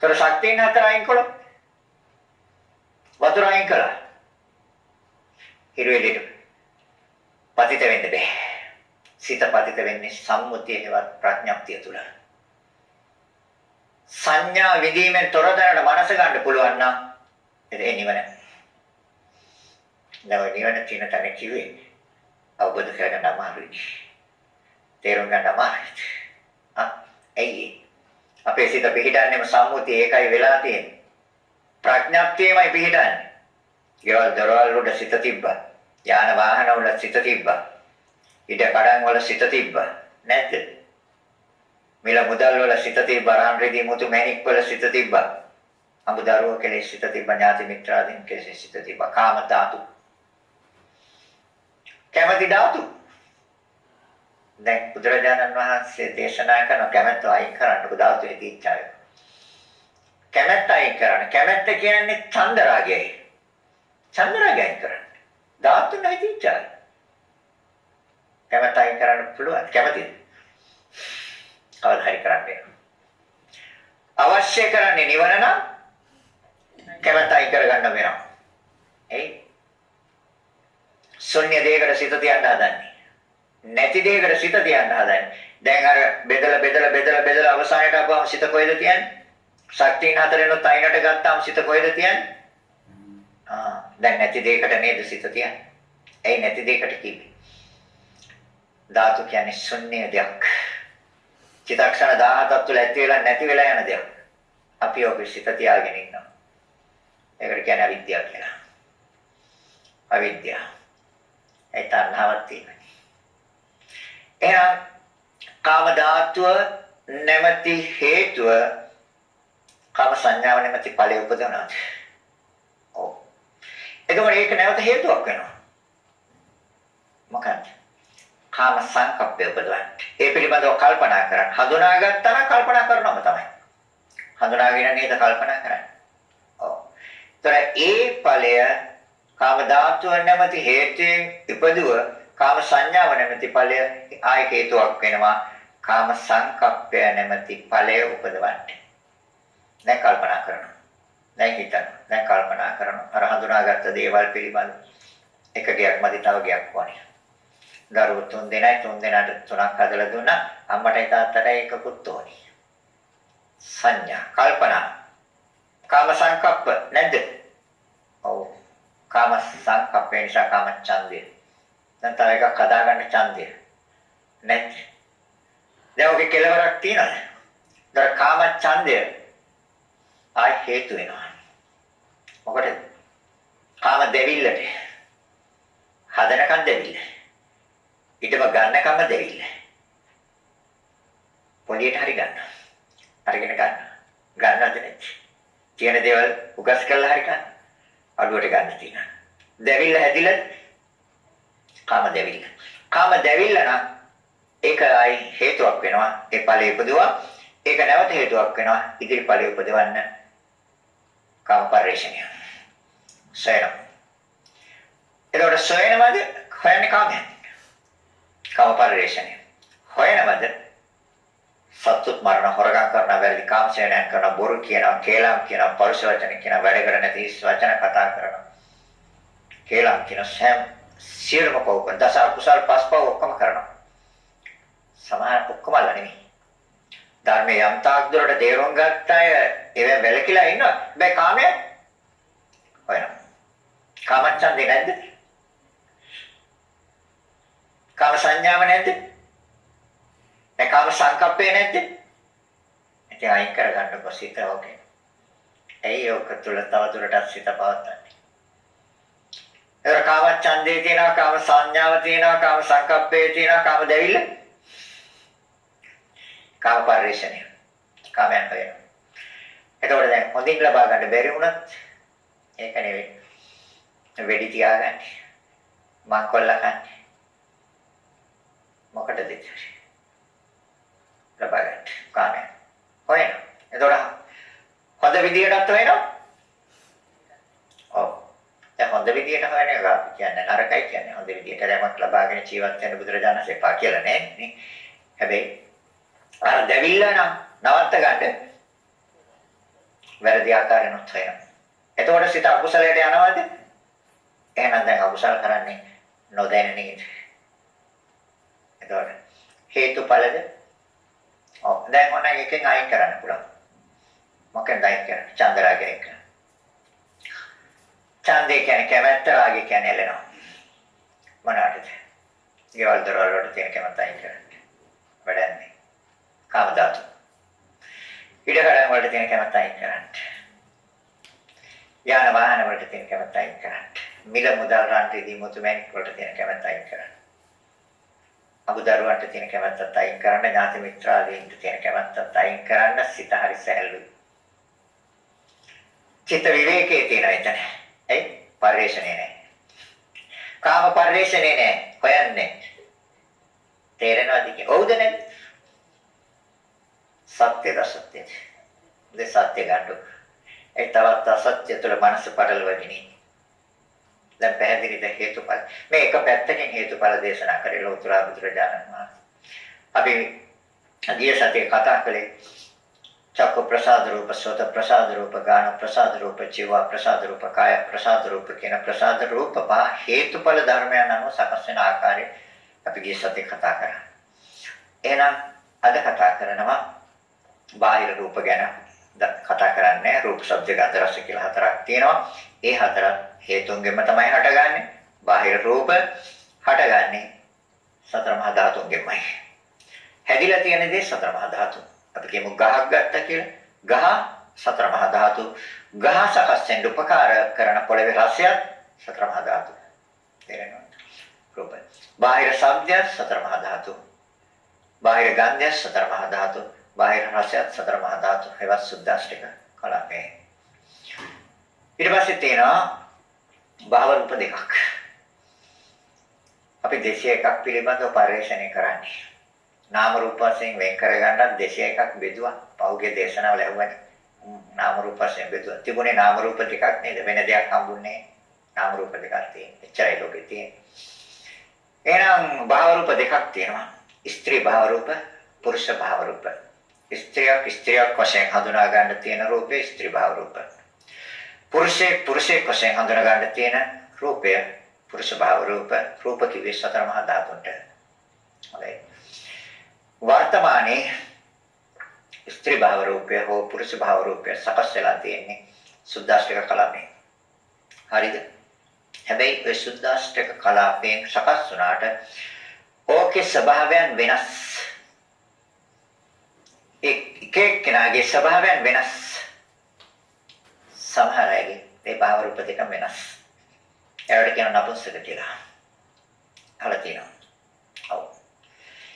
තොර ශක්තියින් හතර අයින් කළොත් වතුර අයින් කළා. හිරෙලිට පතිත වෙන්න බෑ. සිත පතිත වෙන්නේ සම්මුතිය හේවත් ප්‍රඥප්තිය තුල. සංඥා විදීමෙන් තොර දැනට මනස ගන්න පුළුවන් නම් ඒ නිවන. දැන් නිවන තියෙන තැන කිව්වේ අවබෝධ කරගන්න අමාරුයි. තේරුම් ගන්න අමාරුයි. ඇයි? අපේ සිත පිහිටන්නේම සම්මුතිය ඒකයි වෙලා තියෙන්නේ. ප්‍රඥප්තියමයි පිහිටන්නේ. ගෙවල් දරවල් වල සිත තිබ්බා. යාන වාහන වල සිත තිබ්බා. ඉඩ කඩන් වල සිත තිබ්බා. නැද්ද? මිල මුදල් වල සිත තිබ්බා. රාම් රෙදි මුතු මැණික් වල සිත තිබ්බා. අමුදරුව කෙලෙස් සිත තිබ්බා. ඥාති මිත්‍රාදීන් කෙලෙස් සිත තිබ්බා. කාම ධාතු. කැමැති ධාතු. දැන් බුදුරජාණන් වහන්සේ දේශනා කරන කැමැත්ත අයින් කරන්න ධාතුවේ තීච්ඡාවයි. කැමැත්ත අයින් කරන්න. කැමැත්ත කියන්නේ ඡන්ද රාගයයි. ඡන්ද රාගය අයින් කරන්න. ධාතු නැති තීච්ඡාවයි. කැමැත්ත අයින් කරන්න පුළුවන්. කැමැතිද? අවධාරි කරන්න. අවශ්‍ය කරන්නේ නිවන නම් කැමැත්ත අයින් කරගන්න වෙනවා. එයි. ශුන්‍ය දෙයකට සිත තියන්න හදන්නේ. නැති දෙයකට සිත තියන්න හදන්නේ. දැන් අර බෙදලා අවසානයට අපව සිත කොහෙද තියන්නේ? ශක්තියින් හතරෙන්ොත් අයිනට ගත්තාම සිත කොහෙද තියන්නේ? දැන් නැති දෙයකට නේද සිත තියන්නේ. ඇයි නැති දෙයකට කිව්වේ? ධාතු කියන්නේ ශුන්‍ය දෙයක්. චිත්තක්ෂණ 17ක් තුළ ඇති වෙලා නැති වෙලා යන දෙයක්. අපි ඔබ සිත තියාගෙන ඉන්නවා. ඒකට කියන්නේ අවිද්‍යාව කියලා. අවිද්‍යාව. ඒ තණ්හාවක් තියෙනවා. එහෙනම් කාම ධාතුව නැමැති හේතුව කාම සංඥාව නැමැති ඵලය උපදවනවා. ඔව්. එතකොට ඒක නැවත හේතුවක් වෙනවා. මොකක්ද? කාම සංකප්පය උපදවන්න. ඒ පිළිබඳව කල්පනා කරන්න. හඳුනාගත්තා නම් කල්පනා කරනවම තමයි. හඳුනාගෙන නේද කල්පනා කරන්නේ. ඔව්. ඒතර ඒ ඵලය කාම ධාතුව නැමැති හේතුයෙන් ඉපදුව කාම සංඥාව නැමැති ඵලය ආය හේතුවක් වෙනවා. කාම සංකප්පය නැමැති ඵලය උපදවන්න. දැන් කල්පනා කරනවා. දැන් හිතනවා. දැන් කල්පනා කරනවා. අර හඳුනාගත්ත දේවල් පිළිබඳ එක ගයක් මදි තව ගයක් වань. දරුවෝ 3 දෙනයි 3 දෙනාට 3ක් හදලා දුන්නා. අම්මටයි තාත්තටයි එකකුත් ඕනි. සංඥා කල්පනා. කාම සංකප්ප නැද්ද? ඔව්. කාම සංකප්පේ නිසා කාම ඡන්දය. දැන් තව එකක් හදාගන්න ඡන්දය. නැත්. දැන් ඔගේ කෙලවරක් තියනද? දැන් කාම ඡන්දය ආයි හේතු වෙනවා. මොකටද? කාම දෙවිල්ලට. හදනකන් දෙවිල්ල. ඊටම ගන්නකම දෙවිල්ල. පොඩියට හරි ගන්න. අරගෙන ගන්න. ගන්නවද නැති. තියෙන දේවල් උගස් කරලා හරි ගන්න. අඩුවට ගන්න තියෙනවා. දෙවිල්ල හැදිලා කාම දෙවිල්ල. කාම දෙවිල්ල නම් ඒක ආයි හේතුවක් වෙනවා. ඒ ඵලයේ උපදවුවා. ඒක නැවත හේතුවක් වෙනවා. ඉදිරි ඵලයේ උපදවන්න කාම පරිශ්‍රණය. සයන. ඒකට සයනමද හොයන්නේ කාමයන්. කාම පරිශ්‍රණය. හොයනමද සත්තුත් මරණ හොරගම් කරන වැරදි කාමසේනයන් කරන බොරු කියනවා කේලම් කියනවා පරුෂ වචන කියනවා වැඩ කරන නැති වචන කතා කරනවා කේලම් කියන සෑම සියලුම පව් දස කුසල් පස්පව ඔක්කොම කරනවා සමාන ඔක්කොම නෙමෙයි ධර්මයේ යම් තාක් දුරට තේරුම් ගත්ත අය ඒවෙන් වැළකීලා ඉන්නවා හැබැයි කාමය හොයනවා කාමච්ඡන්දේ නැද්ද කාම සංඥාව නැද්ද කාම සංකප්පේ නැද්ද? ඉතින් අයින් කරගන්න කොසිත ඕකේ. ඇයි ඔක තුල තව දුරටත් සිත පවත්න්නේ? ඒක කාම ඡන්දේ තියෙනවා, කාම සංඥාව තියෙනවා, කාම සංකප්පේ තියෙනවා, කාම දෙවිල්ල. කාම පරිශ්‍රණය. කාමයන් වෙනවා. එතකොට දැන් හොඳින් ලබා ගන්න බැරි වුණත් ඒක නෙවෙයි. වෙඩි තියාගන්න. මංකොල්ල කන්නේ. මොකටද ඒක? ලබා ගන්න. කාමය. හොයන. එතකොට හොඳ විදියටත් හොයනවා. ඔව්. දැන් හොඳ විදියට හොයන එක කියන්නේ නරකයි කියන්නේ හොඳ විදියට රැමක් ලබාගෙන ජීවත් වෙන්න බුදුරජාණන් වහන්සේ පා කියලා නෑ නේ. හැබැයි අර දෙවිල්ල නම් නවත්ත ගන්න වැරදි ආකාරයෙන් හොයනවා. එතකොට සිත අකුසලයට යනවද? එහෙනම් දැන් අකුසල කරන්නේ නොදැන නේද? එතකොට හේතුඵලද? ඔව් දැන් ඔන්න එකෙන් අයින් කරන්න පුළුවන්. මොකෙන්ද අයින් කරන්නේ? චන්දරාගය එක. ඡන්දේ කියන්නේ කැමැත්ත, රාගය කියන්නේ ඇලෙනවා. මොනවාටද? ගෙවල් දොරවල් වලට තියෙන කැමැත්ත අයින් කරන්න. වැඩන්නේ. කාම ධාතු. ඉඩකඩම් වලට තියෙන කැමැත්ත අයින් කරන්න. යාන වාහන වලට තියෙන කැමැත්ත අයින් කරන්න. මිල මුදල් රන් රිදී මුතු මැණික් වලට තියෙන කැමැත්ත අයින් කරන්න. අමුදරුවන්ට තියෙන කැමැත්තත් අයින් කරන්න, ඥාති මිත්‍රාදීන්ට තියෙන කැමැත්තත් අයින් කරන්න, සිත හරි සැහැල්ලුයි. චිත්ත විවේකයේ තියෙන එතන. ඒ පරිශ්‍රණේ නෑ. කාම පරිශ්‍රණේ නෑ. හොයන්නේ. තේරෙනවද කියන්නේ? ඔව්ද නැද්ද? සත්‍යද අසත්‍යද? දෙ සත්‍ය ගන්න. ඒ තවත් අසත්‍ය තුළ මනස පටලවගෙන. දැන් පැහැදිලිද හේතුඵල. මේ එක පැත්තකින් හේතුඵල දේශනා කරේ ලෝතර බුදුරජාණන් වහන්සේ. අපි ගිය සතියේ කතා කළේ චක්ක ප්‍රසාද රූප, සෝත ප්‍රසාද රූප, ගාන ප්‍රසාද රූප, ජීව ප්‍රසාද රූප, කාය ප්‍රසාද රූප කියන ප්‍රසාද රූප පහ හේතුඵල ධර්මයන් අනුව සකස් වෙන ආකාරය අපි ගිය සතියේ කතා කරා. එහෙනම් අද කතා කරනවා බාහිර රූප ගැන. කතා කරන්නේ රූප, ශබ්ද, ගන්ධ, රස කියලා හතරක් තියෙනවා. ඒ හතර හේතුන්ගෙන්ම තමයි හටගන්නේ. බාහිර රූප හටගන්නේ සතර මහා ධාතුන්ගෙන්මයි. හැදිලා තියෙන දේ සතර මහා ධාතු. අපි කියමු ගහක් ගත්තා කියලා. ගහ සතර මහා ධාතු. ගහ සකස් වෙන්න උපකාර කරන පොළවේ රසයත් සතර මහා ධාතු. තේරෙනවද? රූප. බාහිර ශබ්දය සතර මහා ධාතු. බාහිර ගන්ධය සතර මහා ධාතු. බාහිර රසයත් සතර මහා ධාතු. ඒවත් සුද්දාෂ්ටක කලපේ. ඊට පස්සේ තියෙනවා භව රූප දෙකක්. අපි 201ක් පිළිබඳව පරිශ්‍රණය කරන්නේ. නාම රූප වශයෙන් වෙන් කරගන්නත් 201ක් බෙදුවා. පෞගේ දේශනාවල ඇහුවනේ. නාම රූප වශයෙන් බෙදුවා. තිබුණේ නාම රූප දෙකක් නේද? වෙන දෙයක් හම්බුන්නේ නාම රූප දෙකක් තියෙන. එච්චරයි ලෝකේ තියෙන්නේ. එහෙනම් භව රූප දෙකක් තියෙනවා. ස්ත්‍රී භව රූප, පුරුෂ භව රූප. ස්ත්‍රියක් වශයෙන් හඳුනා ගන්න තියෙන රූපේ ස්ත්‍රී භව රූප. පුරුෂයෙක් වශයෙන් හඳුනා ගන්න තියෙන රූපය පුරුෂ භව රූප. රූප කිව්වේ සතර මහා ධාතුන්ට. හොඳයි. වර්තමානයේ ස්ත්‍රී භව රූපය හෝ පුරුෂ භව රූපය සකස් වෙලා තියෙන්නේ සුද්දාෂ්ටක කලමේ. හරිද? හැබැයි ඒ සුද්දාෂ්ටක කලාපයෙන් සකස් වුණාට ඕකේ ස්වභාවයන් වෙනස්. එක එක්කෙනාගේ ස්වභාවයන් වෙනස්. සමහර අයගේ ඒ භාව රූප දෙක වෙනස්. ඒවට කියන නපුංසක කියලා. අහලා තියෙනවා. ඔව්.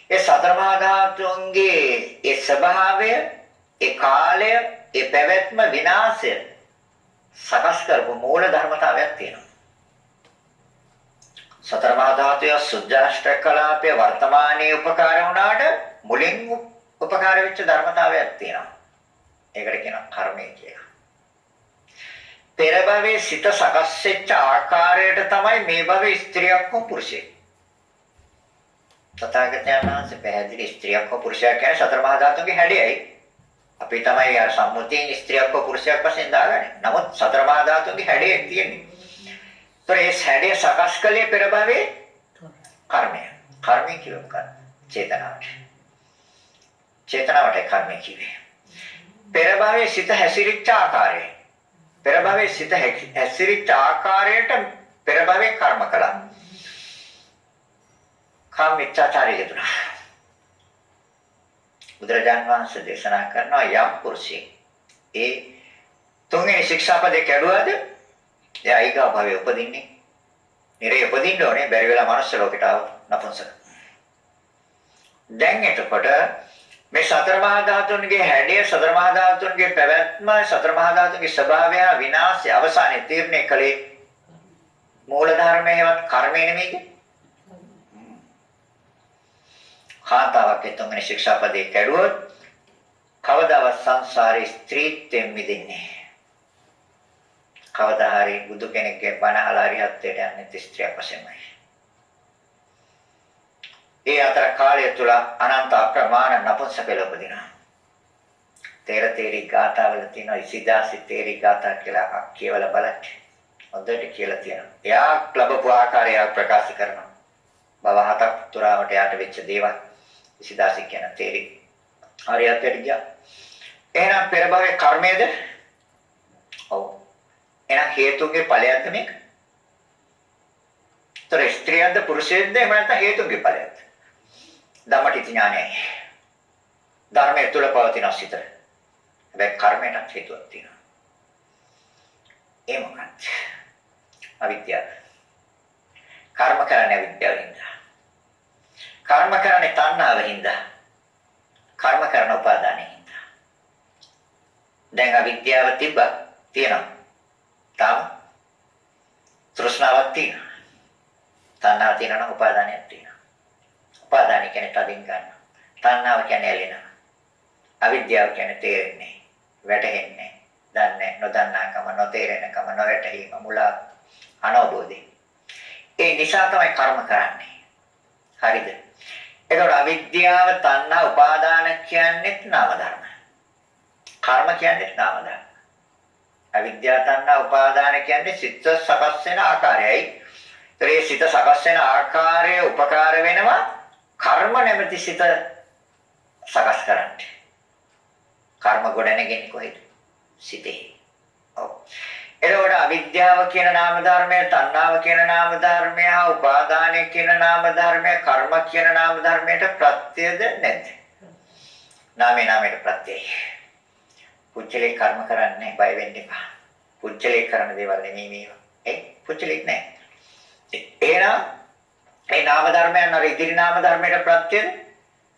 ඒ සතර මහා ධාතුන්ගේ ඒ ස්වභාවය, ඒ කාලය, ඒ පැවැත්ම විනාශය සකස් කරපු මූල ධර්මතාවයක් තියෙනවා. සතර මහා ධාතුය සුද්ධාෂ්ටක කලාපයේ වර්තමානයේ උපකාර වුණාට මුලින් උපකාර වෙච්ච ධර්මතාවයක් තියෙනවා. ඒකට කියනවා කර්මය කියලා. පෙර භවයේ සිත සකස් වෙච්ච ආකාරයට තමයි මේ භවයේ ස්ත්‍රියක් හෝ පුරුෂයෙක්. තථාගතයන් වහන්සේ පැහැදිලි ස්ත්‍රියක් හෝ පුරුෂයෙක් කියන්නේ සතර මහා ධාතුන්ගේ හැඩයයි. අපි තමයි අර සම්මුතියෙන් ස්ත්‍රියක් හෝ පුරුෂයෙක් වශයෙන් දාගන්නේ. නමුත් සතර මහා ධාතුන්ගේ හැඩයක් තියෙන්නේ. ඒතර ඒ හැඩය සකස් කළේ පෙර භවයේ කර්මය. කර්මය කියන්නේ මොකක්ද? චේතනාවට. චේතනාවට කර්මය කියන්නේ. පෙර භවයේ සිත හැසිරිච්ච ආකාරය. පෙර භවයේ සිත හැසිරිච්ච ආකාරයට පෙර භවයේ කර්ම කළා. කාමීච්ඡාචාරය යෙදුණා. බුදුරජාන් වහන්සේ දේශනා කරනවා යම් පුරුෂයෙක් ඒ තුන්වෙනි ශික්ෂාපදේ කැඩුවාද එයා ඊගා භවයේ උපදින්නේ. නිරේ උපදින්න ඕනේ බැරි වෙලා මනුස්ස ලෝකයට ආව නපුංසක. දැන් එතකොට මේ සතර මහා ධාතුන්ගේ හැඩය, සතර මහා ධාතුන්ගේ පැවැත්ම, සතර මහා ධාතුන්ගේ ස්වභාවය විනාශය අවසානයේ තීරණය කළේ මූල ධර්මයේවත් කර්මය නෙමෙයිද? කාන්තාවක් තුන්වෙනි ශික්ෂාපදේ කැඩුවොත් කවදාවත් සංසාරේ ස්ත්‍රීත්වයෙන් මිදෙන්නේ නැහැ. කවදා හරි බුදු කෙනෙක්ගේ බණ අහලා හරියත්තේට යන්නේ ස්ත්‍රියක් වශයෙන්මයි. ඒ අතර කාලය තුල අනන්ත අප්‍රමාණ නපුංසක ලෝපදිනා. තේරි ගාථාවල තියෙන ඉසිදාසි තේරි ගාථා කියලා කියවලා බලන්න. හොඳට කියලා තියෙනවා. එයා ලැබපු ආකාරය ප්‍රකාශ කරනවා. බව හතක් තුරාවට යාට වෙච්ච දේවල් ඉසිදාසි කියන තේරි හරියත්තේට ගියා. එහෙනම් පෙර භවයේ කර්මයේද? ඔව්. එහෙනම් හේතුන්ගේ ඵලයක්ද මේක? ତර ස්ත්‍රියක්ද පුරුෂයෙක්ද එහෙම නැත්නම් හේතුන්ගේ ඵලයක්ද? ධම්මටිති ඥානයයි. ධර්මයේ තුල පවතින සිත. හැබැයි කර්මයටත් හේතුවක් තියෙනවා. ඒ මොකක්ද? අවිද්‍යාව. කර්ම කරන්නේ අවිද්‍යාවෙන්ද? කර්ම කරන්නේ තණ්හාවෙන්ද? කර්ම කරන උපාදානෙන්ද? දැන් අවිද්‍යාව තියෙනවා. තාම තෘෂ්ණාවක් තියෙනවා. තණ්හාව තියෙනවා නම් උපාදානයක් තියෙනවා. උපාදාන කියන්නේ තදින් ගන්න. තණ්හාව කියන්නේ ඇලෙනවා. අවිද්‍යාව කියන්නේ තේරෙන්නේ, වැටහෙන්නේ, දන්නේ, නොදන්නාකම, නොතේරෙනකම, නොවැටහීම, මුලා, අනවබෝධය. ඒ නිසා තමයි කර්ම කරන්නේ. හරිද? ඒකට අවිද්‍යාව, තණ්හා, උපාදාන කියන්නේ නාම ධර්ම. කර්ම කියන්නේ නාම ධර්ම. අවිද්‍යාව, තණ්හා, උපාදාන කියන්නේ සිත සකස් වෙන ආකාරයයි. ඒ සිත සකස් වෙන ආකාරය උපකාර වෙනවා කර්ම නැමැති සිත සකස් කරන්නේ. කර්ම ගොඩනගන්නේ කොහෙද? සිතේ. ඔව්. එතකොට අවිද්‍යාව කියන නාම ධර්මය, තණ්හාව කියන නාම ධර්මය, උපාදානය කියන නාම ධර්මය, කර්ම කියන නාම ධර්මයට ප්‍රත්‍යද නැද්ද? නාමයට ප්‍රත්‍යයි. පුච්චලේ කර්ම කරන්නේ බය වෙන්න එපා. පුච්චලේ කරන දේවල් නෙමෙයි මේවා. පුච්චලේ නෑ. එහෙනම් ඒ නාම ධර්මයන් අර ඉදිරි නාම ධර්මයට ප්‍රත්‍යද?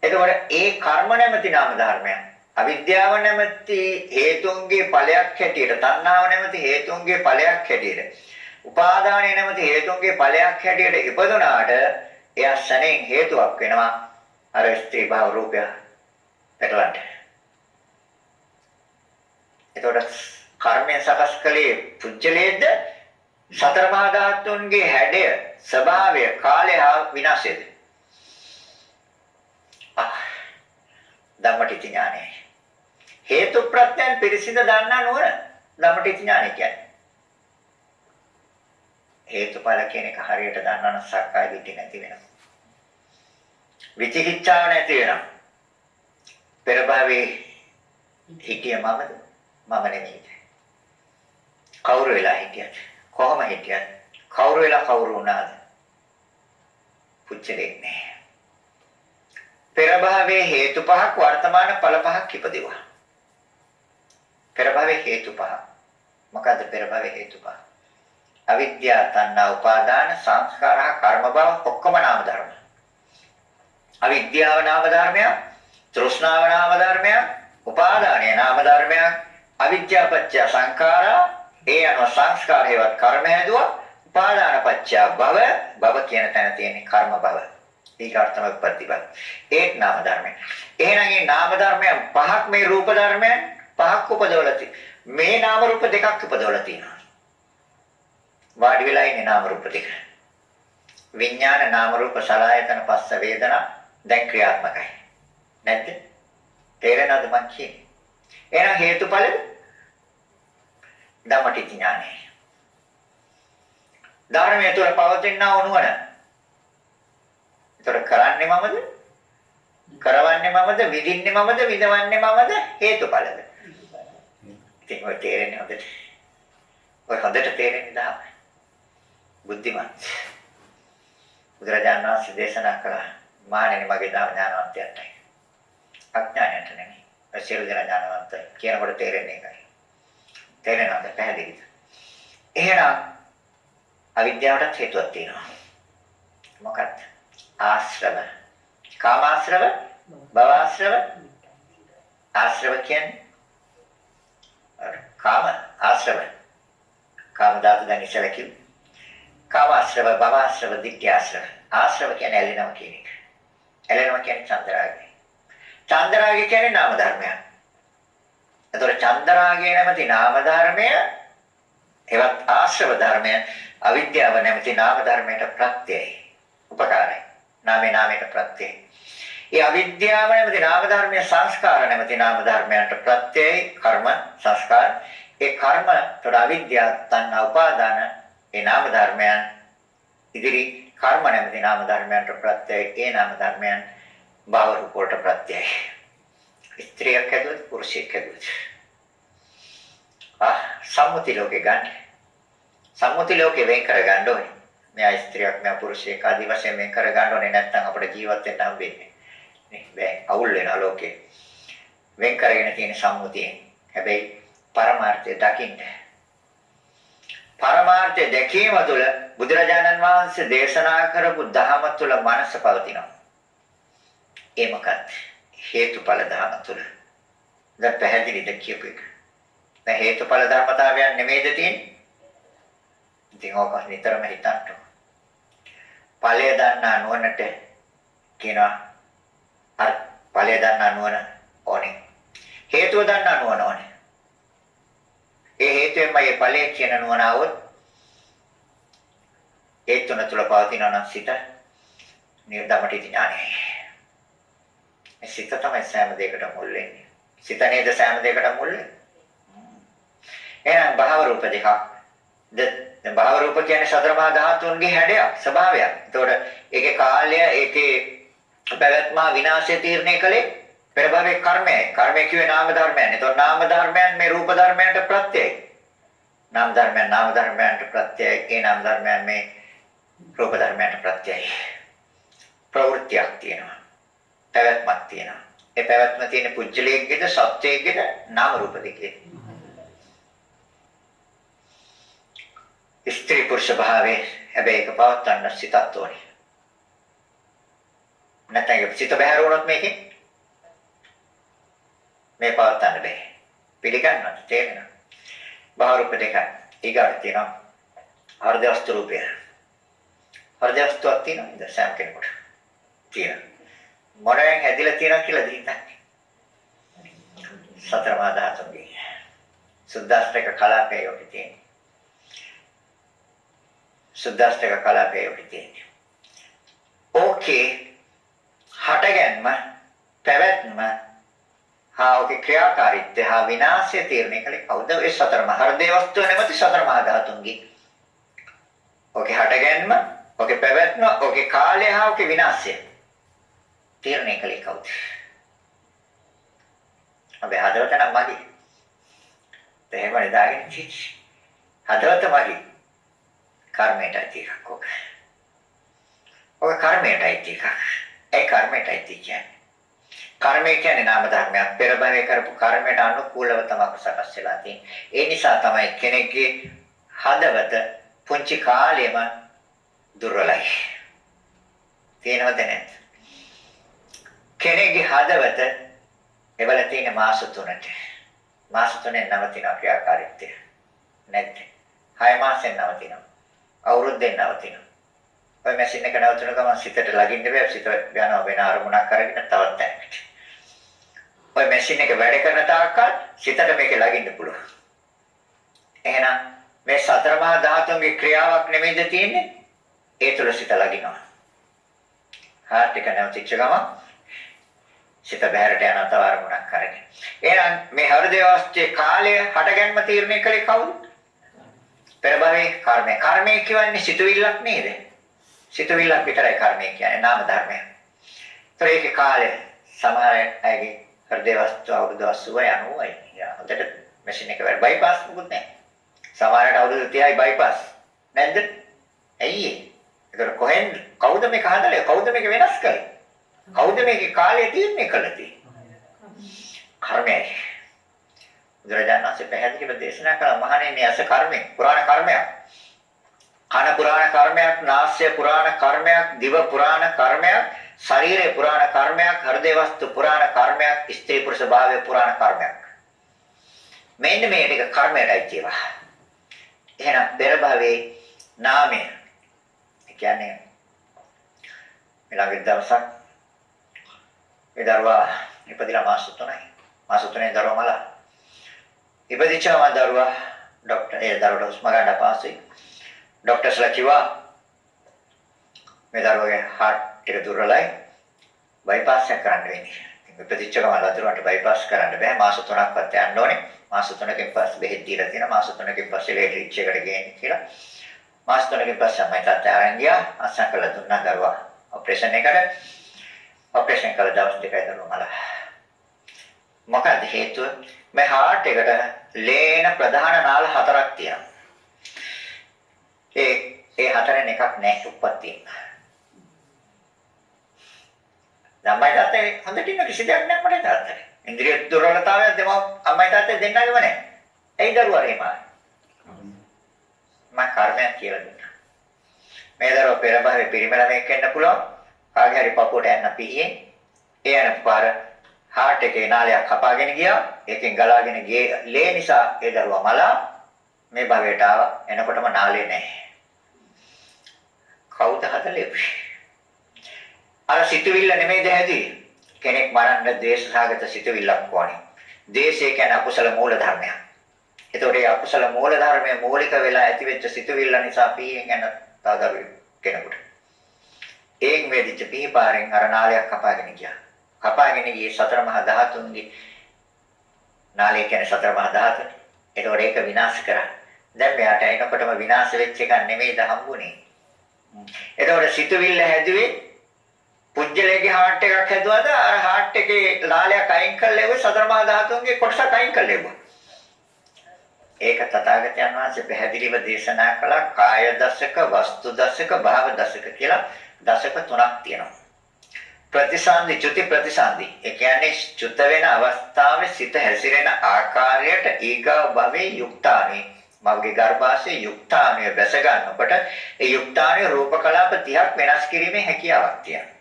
එතකොට ඒ කර්ම නැමැති නාම ධර්මයන් අවිද්‍යාව නැමැති හේතුන්ගේ ඵලයක් හැටියට, තණ්හාව නැමැති හේතුන්ගේ ඵලයක් හැටියට, උපාදානය නැමැති හේතුන්ගේ ඵලයක් හැටියට ඉපදුනාට එයා ශරණෙන් හේතුවක් වෙනවා අර ස්ත්‍රී භාව රූපය පැටලන්න. එතකොට කර්මයෙන් සකස් කළේ පුජ්‍යලේද සතර මහා ධාතුන්ගේ හැඩය, ස්වභාවය, කාලය හා විනාශයද? ධම්මටිති ඥානය. හේතු ප්‍රත්‍යයන් පිරිසිඳ දන්නා නුවණ ධම්මටිති ඥානය කියන්නේ. හේතුඵල කියන එක හරියට දන්නා නම් සක්කාය දිට්ඨිය නැති වෙනවා. විචිකිච්ඡාව නැති වෙනවා. පෙර භවයේ හිටිය මමද? මම නෙමෙයි. කවුරු වෙලා හිටියද? කොහොම හිටියද? කවුරු වෙලා කවුරු වුණාද? පුච්චලෙක් නෑ. පෙර භවයේ හේතු පහක් වර්තමාන ඵල පහක් ඉපදෙවුවා. පෙර භවයේ හේතු පහ. මොකද්ද පෙර භවයේ හේතු පහ? අවිද්‍යාව, තණ්හා, උපාදාන, සංස්කාර, කර්ම භව ඔක්කොම නාම ධර්ම. අවිද්‍යාව නාම ධර්මයක්, තෘෂ්ණාව නාම ධර්මයක්, උපාදානය නාම ධර්මයක්, අවිද්‍යාව පත්‍ය සංඛාරා, ඒ අනුව සංස්කාර හේවත් කර්ම හැදුවා, උපාදාන පත්‍ය භව, භව කියන තැන තියෙන කර්ම භව. ඊකට තමයි ප්‍රතිපද. ඒත් නාම ධර්මයි. එහෙනම් මේ නාම ධර්මයන් පහක් මේ රූප ධර්මයන් පහක් උපදවලා තියෙනවා. මේ නාම රූප දෙකක් උපදවලා තියෙනවා. වාඩි වෙලා ඉන්නේ නාම රූප දෙක. විඥාන නාම රූප සලආයතන පස්ස වේදනා දැන් ක්‍රියාත්මකයි. නැද්ද? තේරෙනවද මං කියන්නේ? එහෙනම් හේතුඵලද? ධම්මටි ඥානය. ධර්මයේ තුල පවතිනා උනුවන. ඒතර කරන්නේ මමද? කරවන්නේ මමද? විඳින්නේ මමද? විඳවන්නේ මමද? හේතුඵලද? ඉතින් ඔය තේරෙන්නේ හොඳට. ඔය හොඳට තේරෙන්නේ දහම. බුද්ධිමත්. බුදුරජාණන් වහන්සේ දේශනා කළා මානෙනි මගේ ධර්ම ඥානවන්තයන්ටයි. අඥානයට නෙමෙයි. ඔය සියලු දෙනා ඥානවන්ත කියනකොට තේරෙන්නේ ඒකයි. තේරෙනවද පැහැදිලිද? එහෙනම් අවිද්‍යාවට හේතුවක් තියෙනවා. මොකක්ද? ආශ්‍රව. කාමාශ්‍රව, භවආශ්‍රව. ආශ්‍රව කියන්නේ කාම ආශ්‍රව. කාම ධාතු දැන් ඉස්සෙල්ලා කිව්වා. කාමාශ්‍රව, භවආශ්‍රව, ditthyaශ්‍රව. ආශ්‍රව කියන්නේ ඇලෙනවා කියන එක. ඇලෙනවා කියන්නේ චන්දරාගය. චන්දරාගය කියන්නේ නාම ධර්මයක්. එතකොට චන්දරාගය නැමැති නාම ධර්මය එවත් ආශ්‍රව ධර්මය අවිද්‍යාව නැමැති නාම ධර්මයට ප්‍රත්‍යයයි. උපකාරයි. නාමයට ප්‍රත්‍යයයි. ඒ අවිද්‍යාව නැමැති නාම ධර්මයේ සංස්කාර නැමැති නාම ධර්මයන්ට ප්‍රත්‍යයයි කර්ම සංස්කාර. ඒ කර්ම තොර අවිද්‍යාව, තණ්හා, උපාදාන ඒ නාම ධර්මයන් ඉදිරි කර්ම නැමැති නාම ධර්මයන්ට ප්‍රත්‍යයයි. ඒ නාම ධර්මයන් භව රූප වලට ප්‍රත්‍යයයි. ස්ත්‍රියක් ඇදුවත් පුරුෂයෙක් ඇදුවත්. සම්මුති ලෝකේ ගන්න. සම්මුති ලෝකේ වෙන් කර ගන්න ඕනේ. මෙයා ස්ත්‍රියක් මෙයා පුරුෂයෙක් ආදී වශයෙන් වෙන් කර ගන්න ඕනේ නැත්නම් අපිට ජීවත් වෙන්න හම්බෙන්නේ නේ. බෑ අවුල් වෙනවා ලෝකේ. වෙන් කරගෙන තියෙන සම්මුතියෙන්. හැබැයි පරමාර්ථය දකින්න. පරමාර්ථය දැකීම තුළ බුදුරජාණන් වහන්සේ දේශනා කරපු ධහම තුළ මනස පවතිනවා. ඒ මොකක්ද? හේතුඵල ධහම තුළ. දැන් පැහැදිලිද කියපු එක? දැන් හේතුඵල ධර්මතාවයන් නෙමෙයිද තියෙන්නේ? ඉතින් ඕක නිතරම හිතන්න. ඵලය දන්නා නුවණට කියනවා අර ඵලය දන්නා නුවණ ඕනේ. හේතුව දන්නා නුවණ ඕනේ. ඒ හේතුවෙන්ම මේ ඵලය කියන නුවණ આવොත් ඒ තුන තුල පවතින නම් සිත නිර්ධමටි ඥානයයි. මේ සිත තමයි සෑම දෙයකටම මුල් වෙන්නේ. සිත නේද සෑම දෙයකටම මුල් වෙන්නේ. එහෙනම් භාව රූප දෙකක්. දැන් භාව රූප කියන්නේ සතර මහා ධාතුන්ගේ හැඩයක්, ස්වභාවයක්. ඒතකොට ඒකේ කාලය, ඒකේ පැවැත්ම විනාශය තීරණය කළේ පෙර භවයේ කර්මයයි. කර්මය කියවේ නාම ධර්මයන්. ඒතකොට නාම ධර්මයන් මේ රූප ධර්මයන්ට ප්‍රත්‍යයයි. නාම ධර්මයන්ට ප්‍රත්‍යයයි. ඒ නාම ධර්මයන් මේ රූප ධර්මයන්ට ප්‍රත්‍යයයි. ප්‍රවෘත්තියක් තියෙනවා. පැවැත්මක් තියෙනවා. ඒ පැවැත්ම තියෙන පුජ්‍යලයේද සත්‍යයේද නාම රූප දෙකේ. ස්ත්‍රී පුරුෂ භාවයේ හැබැයි ඒක පවත්වන්න සිතත් ඕනේ. නැත්නම් සිත බැහැර වුණොත් මේකේ මේ පවත්වන්න බෑ. පිළිගන්නවද? තේරෙනවද? භාව රූප දෙක ඊගාට තියෙනවා. හෘද වස්තු රූපය. හෘද වස්තුවක් තියෙනවද සෑම කෙනෙකුට? තියෙනවා. මොනෙන් හැදිලා තියෙනවා කියලා දිහිතන්නේ. සතර මහා ධාතුන්ගේ සුද්දාස්ත්‍රික කලාපයේ යොකි තියෙනවා. සුද්දාස්ත්‍රික කලාපයේ යොකි තියෙනවා. ඕකේ හටගන්ම පැවැත්ම ඔකේ ක්‍රියාකාරීත්වය හා විනාශය තීරණය කළේ කවුද? ඒ සතර මහා හෘදේ වස්තුව නැමැති සතර මහා ධාතුන්ගේ. ඔකේ හටගන්ම, ඔකේ පැවැත්ම, ඔකේ කාලය හා ඔකේ විනාශය තීරණය කළේ කවුද? අපි හදවත නම් මගේ. එහෙම නේදාගෙන හදවත මගේ. කර්මයටයි තියෙකක් ඔක. ඔක කර්මයටයි තියෙකක්. ඒ කර්මයටයි කියන්නේ. කර්මය කියන්නේ නාම ධර්මයක්. පෙර භවයේ කරපු කර්මයට අනුකූලව තමයි සකස් වෙලා තියෙන්නේ. ඒ නිසා තමයි කෙනෙක්ගේ හදවත පුංචි කාලේම දුර්වලයි. තේනවද නැද්ද? කෙනෙක්ගේ හදවත එවල තියෙන මාස 3ට. මාස 3ෙන් නවතින ක්‍රියාකාරීත්වය. නැද්ද? 6 මාසෙන් නවතිනවා. අවුරුද්දෙන් නවතිනවා. ඔය මැෂින් එක නවතුන ගමන් සිතට ලගින්න බෑ. සිත යනවා වෙන අරමුණක් අරගෙන තවත් තැනකට. ඔය මැෂින් එක වැඩ කරන තාක්කල් සිතට මේක ලගින්න පුළුවන්. එහෙනම් මේ සතර මහා ධාතුන්ගේ ක්‍රියාවක් නෙමෙයිද තියෙන්නේ? ඒ තුල සිත ලගිනවා. හાર્ට් එක නැවතිච්ච ගමන් සිත බහැරට යන තව අරමුණක් අරගෙන. එහෙනම් මේ හෘදේ වාස්තේ කාලය හටගන්ම තීරණය කළේ කවුද? පෙර භවයේ කර්මය. කර්මය කියන්නේ සිතුවිල්ලක් නේද? සිතුවිල්ලක් විතරයි කර්මය කියන්නේ නාම ධර්මයක්. ඒතර ඒකේ කාලය සමහර අයගේ හෘදේ වාස්තු අවුරුදු 80යි 90යි. හොඳට මැෂින් එක වැඩ බයිපාස් මොකුත් නැහැ. සමහරට අවුරුදු 30යි බයිපාස්. නැද්ද? ඇයි ඒ? ඒතර කොහෙන්ද කවුද මේක හදලා කවුද මේක වෙනස් කළේ? කවුද මේකේ කාලය තීරණය කළේ? කර්මයයි. බුදුරජාණන් වහන්සේ පැහැදිලිව දේශනා කළා මහණෙනි ඇස කර්මය, පුරාණ කර්මයක්. කන පුරාණ කර්මයක්, නාසය පුරාණ කර්මයක්, දිව පුරාණ කර්මයක්, ශරීරය පුරාණ කර්මයක්, හෘදේ වස්තු පුරාණ කර්මයක්, ස්ත්‍රී පුරුෂ භාවය පුරාණ කර්මයක්. මෙන්න මේ ටික කර්මයටයි කියවා. එහෙනම් පෙර භවයේ නාමය. ඒ කියන්නේ ඊළඟ දවසක් ඒ දරුවා ඉපදිලා මාස 3යි. මාස 3 දරුවා මලා. ඉපදිච්චම දරුවා දරුවට හුස්ම ගන්න අපහසුයි. ડોක්ටර්ස්ලා කිව්වා මේ දරුවගේ හાર્ට් එක දුර්වලයි. බයිපාස් එක කරන්න වෙන්නේ. ඉපදිච්ච ගමන් දරුවන්ට බයිපාස් කරන්න බෑ. මාස 3ක්වත් යන්න ඕනේ. මාස 3කින් පස්සේ බෙහෙත් දීලා තියෙනවා. මාස 3කින් පස්සේ ලේට්‍රිච් එකට ගේන්න කියලා. මාස 3කින් පස්සේ අම්මයි තාත්තා අරන් ගියා. අස්සම් කළා දුන්නා දරුවා ඔපරේෂන් එකට. ඔපරේෂන් කළ දවස් දෙකයි දරුවා මලා. මොකද හේතුව? මේ හાર્ට් එකට ලේන ප්‍රධාන නාල 4ක් තියෙනවා. ඒ හතරෙන් එකක් නැහැ උප්පත්තිය. ළමයි තාත්තේ හොඳට ඉන්න කිසි දෙයක් නැහැ මට තාත්තේ. ඉන්ද්‍රිය දුර්වලතාවය දෙම අම්මයි තාත්තේ දෙන්නගම නැහැ. ඇයි දරුවා රේමා? මම කර්මයක් කියලා දුන්නා. මේ දරුවා පෙර භවයේ පිරිමැලමක් වෙන්න පුළුවන්. කාගේ හරි පපුවට යන්න පිහියේ. ඒ යන පාර හાર્ට් එකේ නාලයක් කපාගෙන ගියා. ඒකෙන් ගලාගෙන ගියේ ලේ නිසා ඒ දරුවා මලා මේ භවයට ආවා. එනකොටම නාලේ නැහැ. කවුද හදලේ? අර සිතුවිල්ල නෙමෙයිද හැදුවේ? කෙනෙක් මරන්න ද්වේෂසහගත සිතුවිල්ලක් වුණේ. ද්වේෂය කියන්නේ අකුසල මූල ධර්මයක්. ඒතකොට ඒ අකුසල මූල ධර්මයේ මූලික වෙලා ඇතිවෙච්ච සිතුවිල්ල නිසා පීයෙන් යන තාදරු කෙනෙකුට. ඒන් වේදිච්ච පීපාරෙන් අර නාලයක් කපාගෙන ගියා. කපාගෙන ගියේ සතර මහා ධාතුන්ගේ නාලය කියන්නේ සතර මහා ධාතු. ඒතකොට ඒක විනාශ කරා. දැන් මෙයාට එනකොටම විනාශ වෙච්ච එක නෙමෙයිද හම්බුනේ. එතකොට සිතුවිල්ල හැදුවේ පුජ්‍යලයේ හાર્ට් එකක් හැදුවද අර හાર્ට් එකේ ලාලයක් අයින් කළේ ඔය සතර මහා ධාතුන්ගේ කොටසක් අයින් කළේ. ඒක තථාගතයන් වහන්සේ පැහැදිලිව දේශනා කළා කාය දශක, වස්තු දශක, භාව දශක කියලා දශක 3ක් තියෙනවා. ප්‍රතිසන්දි, චුති ප්‍රතිසන්දි. ඒ කියන්නේ චුත වෙන අවස්ථාවේ සිත හැසිරෙන ආකාරයට ඊගා භවයේ යුක්තානේ මවගේ ගර්භාෂයේ යුක්තාණුය බැස ගන්නකොට ඒ යුක්තාණුය රූප කලාප 30ක් වෙනස් කිරීමේ හැකියාවක් තියෙනවා.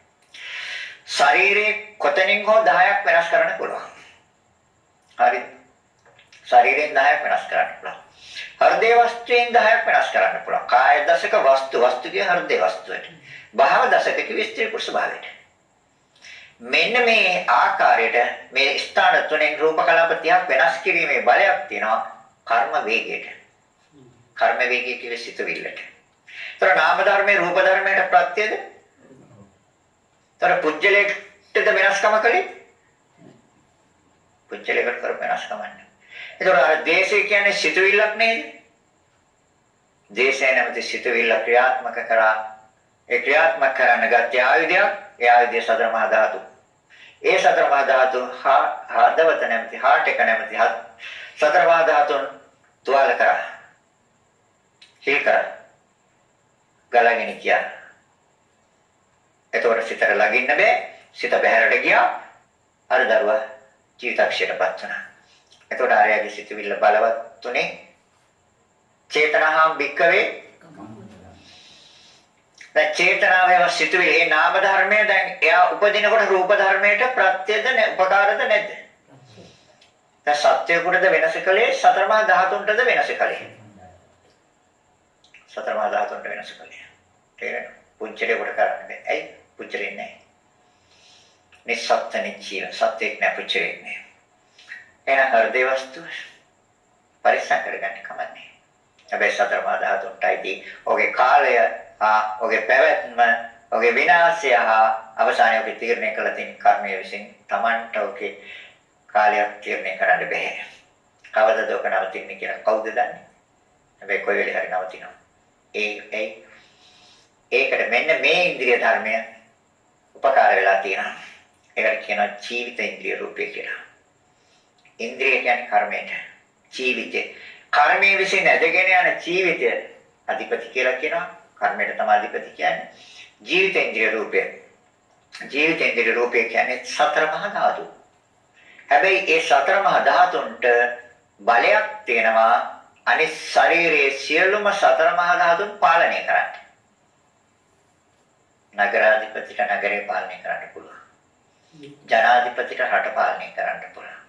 ශරීරයේ කොතනින් හෝ 10ක් වෙනස් කරන්න පුළුවන්. හරි. ශරීරයෙන් 10ක් වෙනස් කරන්න පුළුවන්. හෘදේ වස්තුයෙන් 10ක් වෙනස් කරන්න පුළුවන්. කාය දශක වස්තු කිය හෘදේ වස්තුවට. භාව දශක කිය ස්ත්‍රී පුරුෂ භාවයට. මෙන්න මේ ආකාරයට මේ ස්ථාන තුනෙන් රූප කලාප 30ක් වෙනස් කිරීමේ බලයක් තියෙනවා කර්ම වේගයට. කර්ම වේගය කියන්නේ සිතුවිල්ලට. ඒතර නාම ධර්මයේ රූප ධර්මයට ප්‍රත්‍යද? ඒතර පුජ්‍යලයකට වෙනස්කම කලේ? පුජ්‍යලයකට කර වෙනස්කම නැහැ. ඒතර අර දේශය කියන්නේ සිතුවිල්ලක් නේද? දේශය නැමැති සිතුවිල්ල ක්‍රියාත්මක කරා. ඒ ක්‍රියාත්මක කරන ගත්‍ය ආයුධයක්, ඒ ආයුධය සතර මහා ධාතු. ඒ සතර මහා ධාතු හදවත නැමැති හાર્ට් එක නැමැති සතර මහා ධාතුන් තුවාල කරා. හිල් කරා. ගලගෙන ගියා. එතකොට සිතට ලගින්න බෑ. සිත බහැරට ගියා. අර දරුවා ජීවිතක්ෂයටපත් වුණා. එතකොට ආර්යගේ සිතවිල්ල බලවත් උනේ චේතනාහම් භික්කවේ. දැන් චේතනාවේ සිතවිලි ඒ නාම ධර්මය දැන් එයා උපදිනකොට රූප ධර්මයට ප්‍රත්‍යද උපකාරද නැද්ද? දැන් සත්‍යයකටද වෙනස කලේ සතර මහා ධාතුන්ටද වෙනස කලේ? සතර මහා ධාතුන්ට වෙනස කලේ. තේරෙනවද? පුංචලේ කොට කරන්න බෑ. ඇයි? පුංචලේ නැහැ. නිස්සත්ත්‍ය නිචීව සත්‍යයක් නෑ පුංචලේ නෑ. එහෙනම් හෘදේ වස්තුව පරිස්සම් කරගන්න කමන්නේ. හැබැයි සතර මහා ධාතුන්ටයි ඔගේ කාලය ඔගේ පැවැත්ම ඔගේ විනාශය අවසානයේ ඔගේ තීරණය කළ තියෙන කර්මය විසින් Tamanට ඔගේ කාලයක් තීරණය කරන්න බෑ. කවදද ඔක නවතින්නේ කියලා කවුද දන්නේ? හැබැයි කොයි වෙලේ හරි නවතිනවා. ඒකට මෙන්න මේ ඉන්ද්‍රිය ධර්මය උපකාර වෙලා තියෙනවා. ඒකට කියනවා ජීවිත ඉන්ද්‍රිය රූපය කියලා. ඉන්ද්‍රිය කියන්නේ කර්මයට. ජීවිතේ. කර්මයේ විසින් ඇදගෙන යන ජීවිතය අධිපති කියලා කියනවා. කර්මයට තමයි අධිපති කියන්නේ. ජීවිතේන්ද්‍රිය රූපය. ජීවිතේන්ද්‍රිය රූපය කියන්නේ සතර මහා ධාතු. හැබැයි ඒ සතර මහා ධාතුන්ට බලයක් තියෙනවා අනිත් ශරීරයේ සියලුම සතර මහා ධාතුන් පාලනය කරන්න. නගරාධිපතිට නගරේ පාලනය කරන්න පුළුවන්. ජනාධිපතිට රට පාලනය කරන්න පුළුවන්.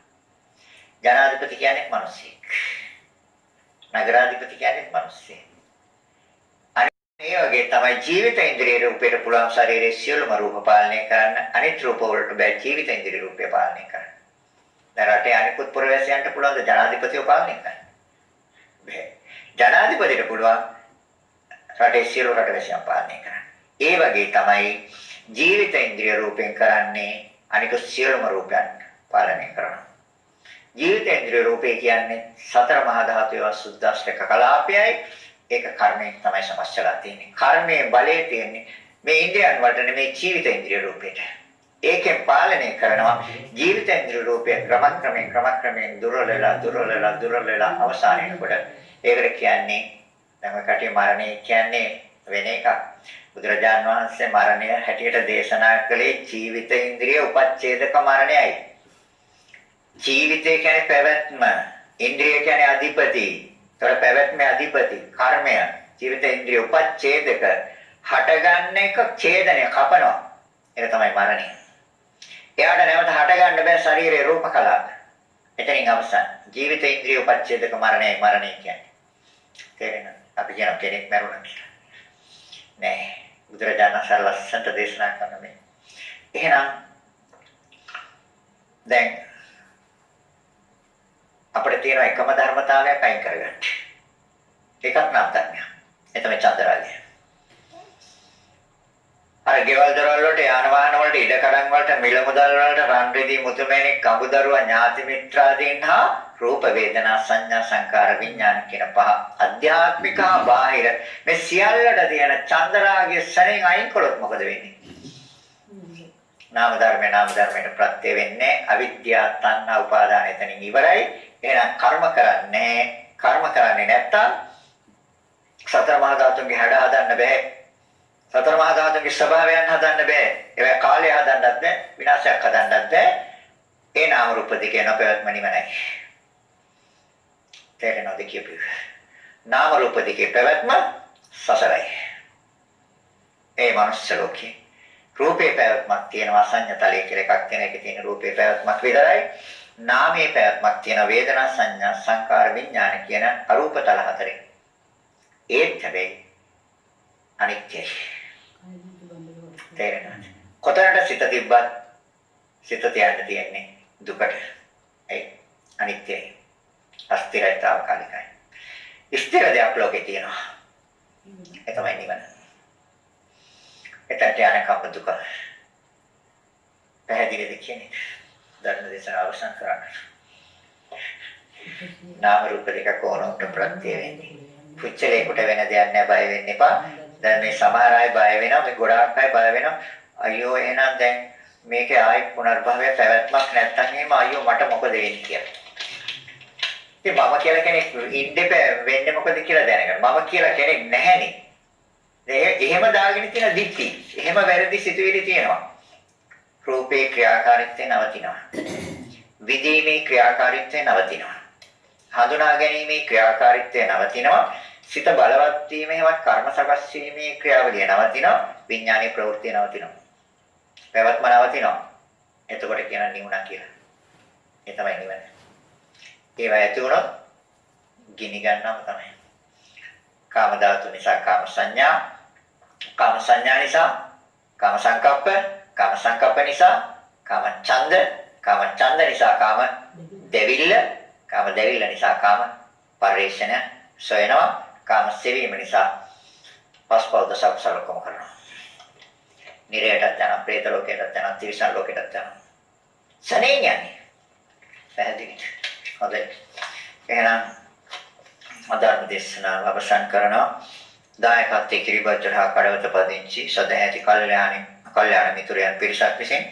ජනාධිපති කියන්නේ මිනිසෙක්. නගරාධිපති කියන්නේ මිනිසෙක්. ඒ වගේ තමයි ජීවිත ඉන්ද්‍රිය රූපයට පුළුවන් ශරීරයේ සියලුම රූප පාලනය කරන්න. අනිත් රූප වලට බෑ ජීවිත ඉන්ද්‍රිය රූපය පාලනය කරන්න. දැන් රටේ අනිකුත් පුරවැසියන්ට පුළුවන් ද ජනාධිපතිව පාලනය කරන්න? බෑ. ජනාධිපතිට පුළුවන් රටේ සියලු රටවැසියන් පාලනය කරන්න. ඒ වගේ තමයි ජීවිත ඉන්ද්‍රිය රූපෙන් කරන්නේ අනිකුත් සියලුම රූපයන් පාලනය කරනවා. ජීවිත ඉන්ද්‍රිය රූපේ කියන්නේ සතර මහා ධාතුවේ සුද්දාෂ්ටක කලාපයයි. ඒක කර්මයෙන් තමයි සමස්තලා තියෙන්නේ. කර්මයේ බලය තියෙන්නේ මේ ඉන්ද්‍රියන් වලට නෙමෙයි ජීවිත ඉන්ද්‍රිය රූපේට. ඒකෙන් පාලනය කරනවා ජීවිත ඉන්ද්‍රිය රූපය ක්‍රමක්‍රමයෙන් දුර්වලලා අවසානයේකොට ඒකට කියන්නේ නම් කටේ මරණය කියන්නේ වෙන එකක්. බුදුරජාන් වහන්සේ මරණය හැටියට දේශනා කළේ ජීවිත ඉන්ද්‍රිය උපච්ඡේදක මරණයයි. ජීවිතය කියන්නේ පැවැත්ම, ඉන්ද්‍රිය කියන්නේ අධිපති. ඒතර පැවැත්මේ අධිපති කර්මය, ජීවිත ඉන්ද්‍රිය උපච්ඡේදක හටගන්න එක ඡේදනය කපනවා. ඒක තමයි මරණය. එයාට නැවත හටගන්න බෑ ශරීරයේ රූප කලාප. එතනින් අවසන්. ජීවිත ඉන්ද්‍රිය උපච්ඡේදක මරණය කියන්නේ. තේරෙනවද? අපි කියන කෙනෙක් මරුණා කියලා. නෑ. බුදුරජාණන් වහන්සේ ලස්සනට දේශනා කරන මේ. එහෙනම් දැන් අපිට තියෙන එකම ධර්මතාවයක් අයින් කරගන්න. ඒකක් නැත්නම්. ඒ තමයි චන්ද්‍රාගය. අර ගෙවල් දොරවල් වලට යාන වාහන වලට ඉඩ කඩම් වලට මිල මුදල් වලට රන් රිදී මුතුමැණික් කඹදරුවා ඥාති මිත්‍රාදීන් හා රූප වේදනා සංඥා සංකාර විඥාන කියන පහ අධ්‍යාත්මික බාහිර මේ සියල්ලට තියෙන චන්ද්‍රාගය සරෙන් අයින් කළොත් මොකද වෙන්නේ? නාම ධර්මයට ප්‍රත්‍ය වෙන්නේ අවිද්‍යාව තණ්හා උපාදාන එතනින් ඉවරයි. එහෙනම් කර්ම කරන්නේ නැත්තම් සතර මහා ධාතුන්ගේ හැඩ හදන්න බෑ. සතර මහා ධාතුන්ගේ ස්වභාවයන් හදන්න බෑ. ඒවා කාලය හදන්නත් බෑ, විනාශයක් හදන්නත් බෑ. ඒ නාම රූප දෙකේ නොපැවැත්ම නිවනයි. තේරෙනවද කියපු? නාම රූප දෙකේ පැවැත්ම සසරයි. ඒ මනුෂ්‍ය ලෝකේ රූපේ පැවැත්මක් තියෙනවා සංඥාතලයේ කියලා එකක් තියෙන එකේ තියෙන රූපේ පැවැත්මක් විතරයි. නාමයේ පැවැත්මක් තියෙන වේදනා සංඥා සංකාර විඥාන කියන අරූප තල හතරේ. ඒත් හැබැයි අනිත්‍යයි. තේරෙනවද? කොතනට සිත තිබ්බත් සිත තියන්න තියෙන්නේ දුකට. ඒ අනිත්‍යයි. අස්තිරතාවකාලිකයි. ස්ථිර දෙයක් ලෝකේ තියෙනවා. ඒ තමයි නිවන. එතට යනකම් දුක. පැහැදිලිද කියන්නේ? ධර්ම දේශනාව අවසන් කරන්න. නාම රූප දෙක කොනොට ප්‍රත්‍ය වෙන්නේ. පුච්චලේකට වෙන දෙයක් නෑ බය වෙන්න එපා. දැන් මේ සමහර අය බය වෙනවා, මේ ගොඩාක් අය බය වෙනවා. අයියෝ එහෙනම් දැන් මේකේ ආයි පුනර්භවය පැවැත්මක් නැත්තම් එහෙම අයියෝ මට මොකද වෙන්නේ කියලා. ඉතින් මම කියලා කෙනෙක් ඉන්න වෙන්නේ මොකද කියලා දැනගන්න. මම කියලා කෙනෙක් නැහැනේ. එහෙම දාගෙන තියෙන දික්ටි. එහෙම වැරදි සිතුවිලි තියෙනවා. රූපේ ක්‍රියාකාරීත්වය නවතිනවා. විදීමේ ක්‍රියාකාරීත්වය නවතිනවා. හඳුනා ගැනීමේ ක්‍රියාකාරීත්වය නවතිනවා. සිත බලවත් වීමේවත් කර්ම සකස් වීමේ ක්‍රියාවලිය නවතිනවා. විඥානීය ප්‍රවෘත්තිය නවතිනවා. පැවැත්ම නවතිනවා. එතකොට කියන නිවුණා කියලා. ඒ තමයි නිවන. ඒවා ඇති වුණොත් ගිනි ගන්නම තමයි. කාම ධාතු නිසා කාම සංඥා නිසා කාම සංකප්ප නිසා කාම ඡන්ද නිසා කාම දෙවිල්ල නිසා කාම පරිේශන සොයනවා කාම සෙවීම නිසා පස්පව් දසකුසල කොම කරනවා. නිරයටත් යනවා, പ്രേත ලෝකයටත් යනවා, තිරිසන් ලෝකයටත් යනවා. සනේ යන්නේ. පැහැදිලිද? හොඳයි. එහෙනම් අදාළ දේශනාව අවසන් කරනවා. දායකත්වයේ කිරිබත්ජරහ කඩවත පදිංචි සදැහැති කල්යාණ මිතුරයන් පිරිසක් විසින්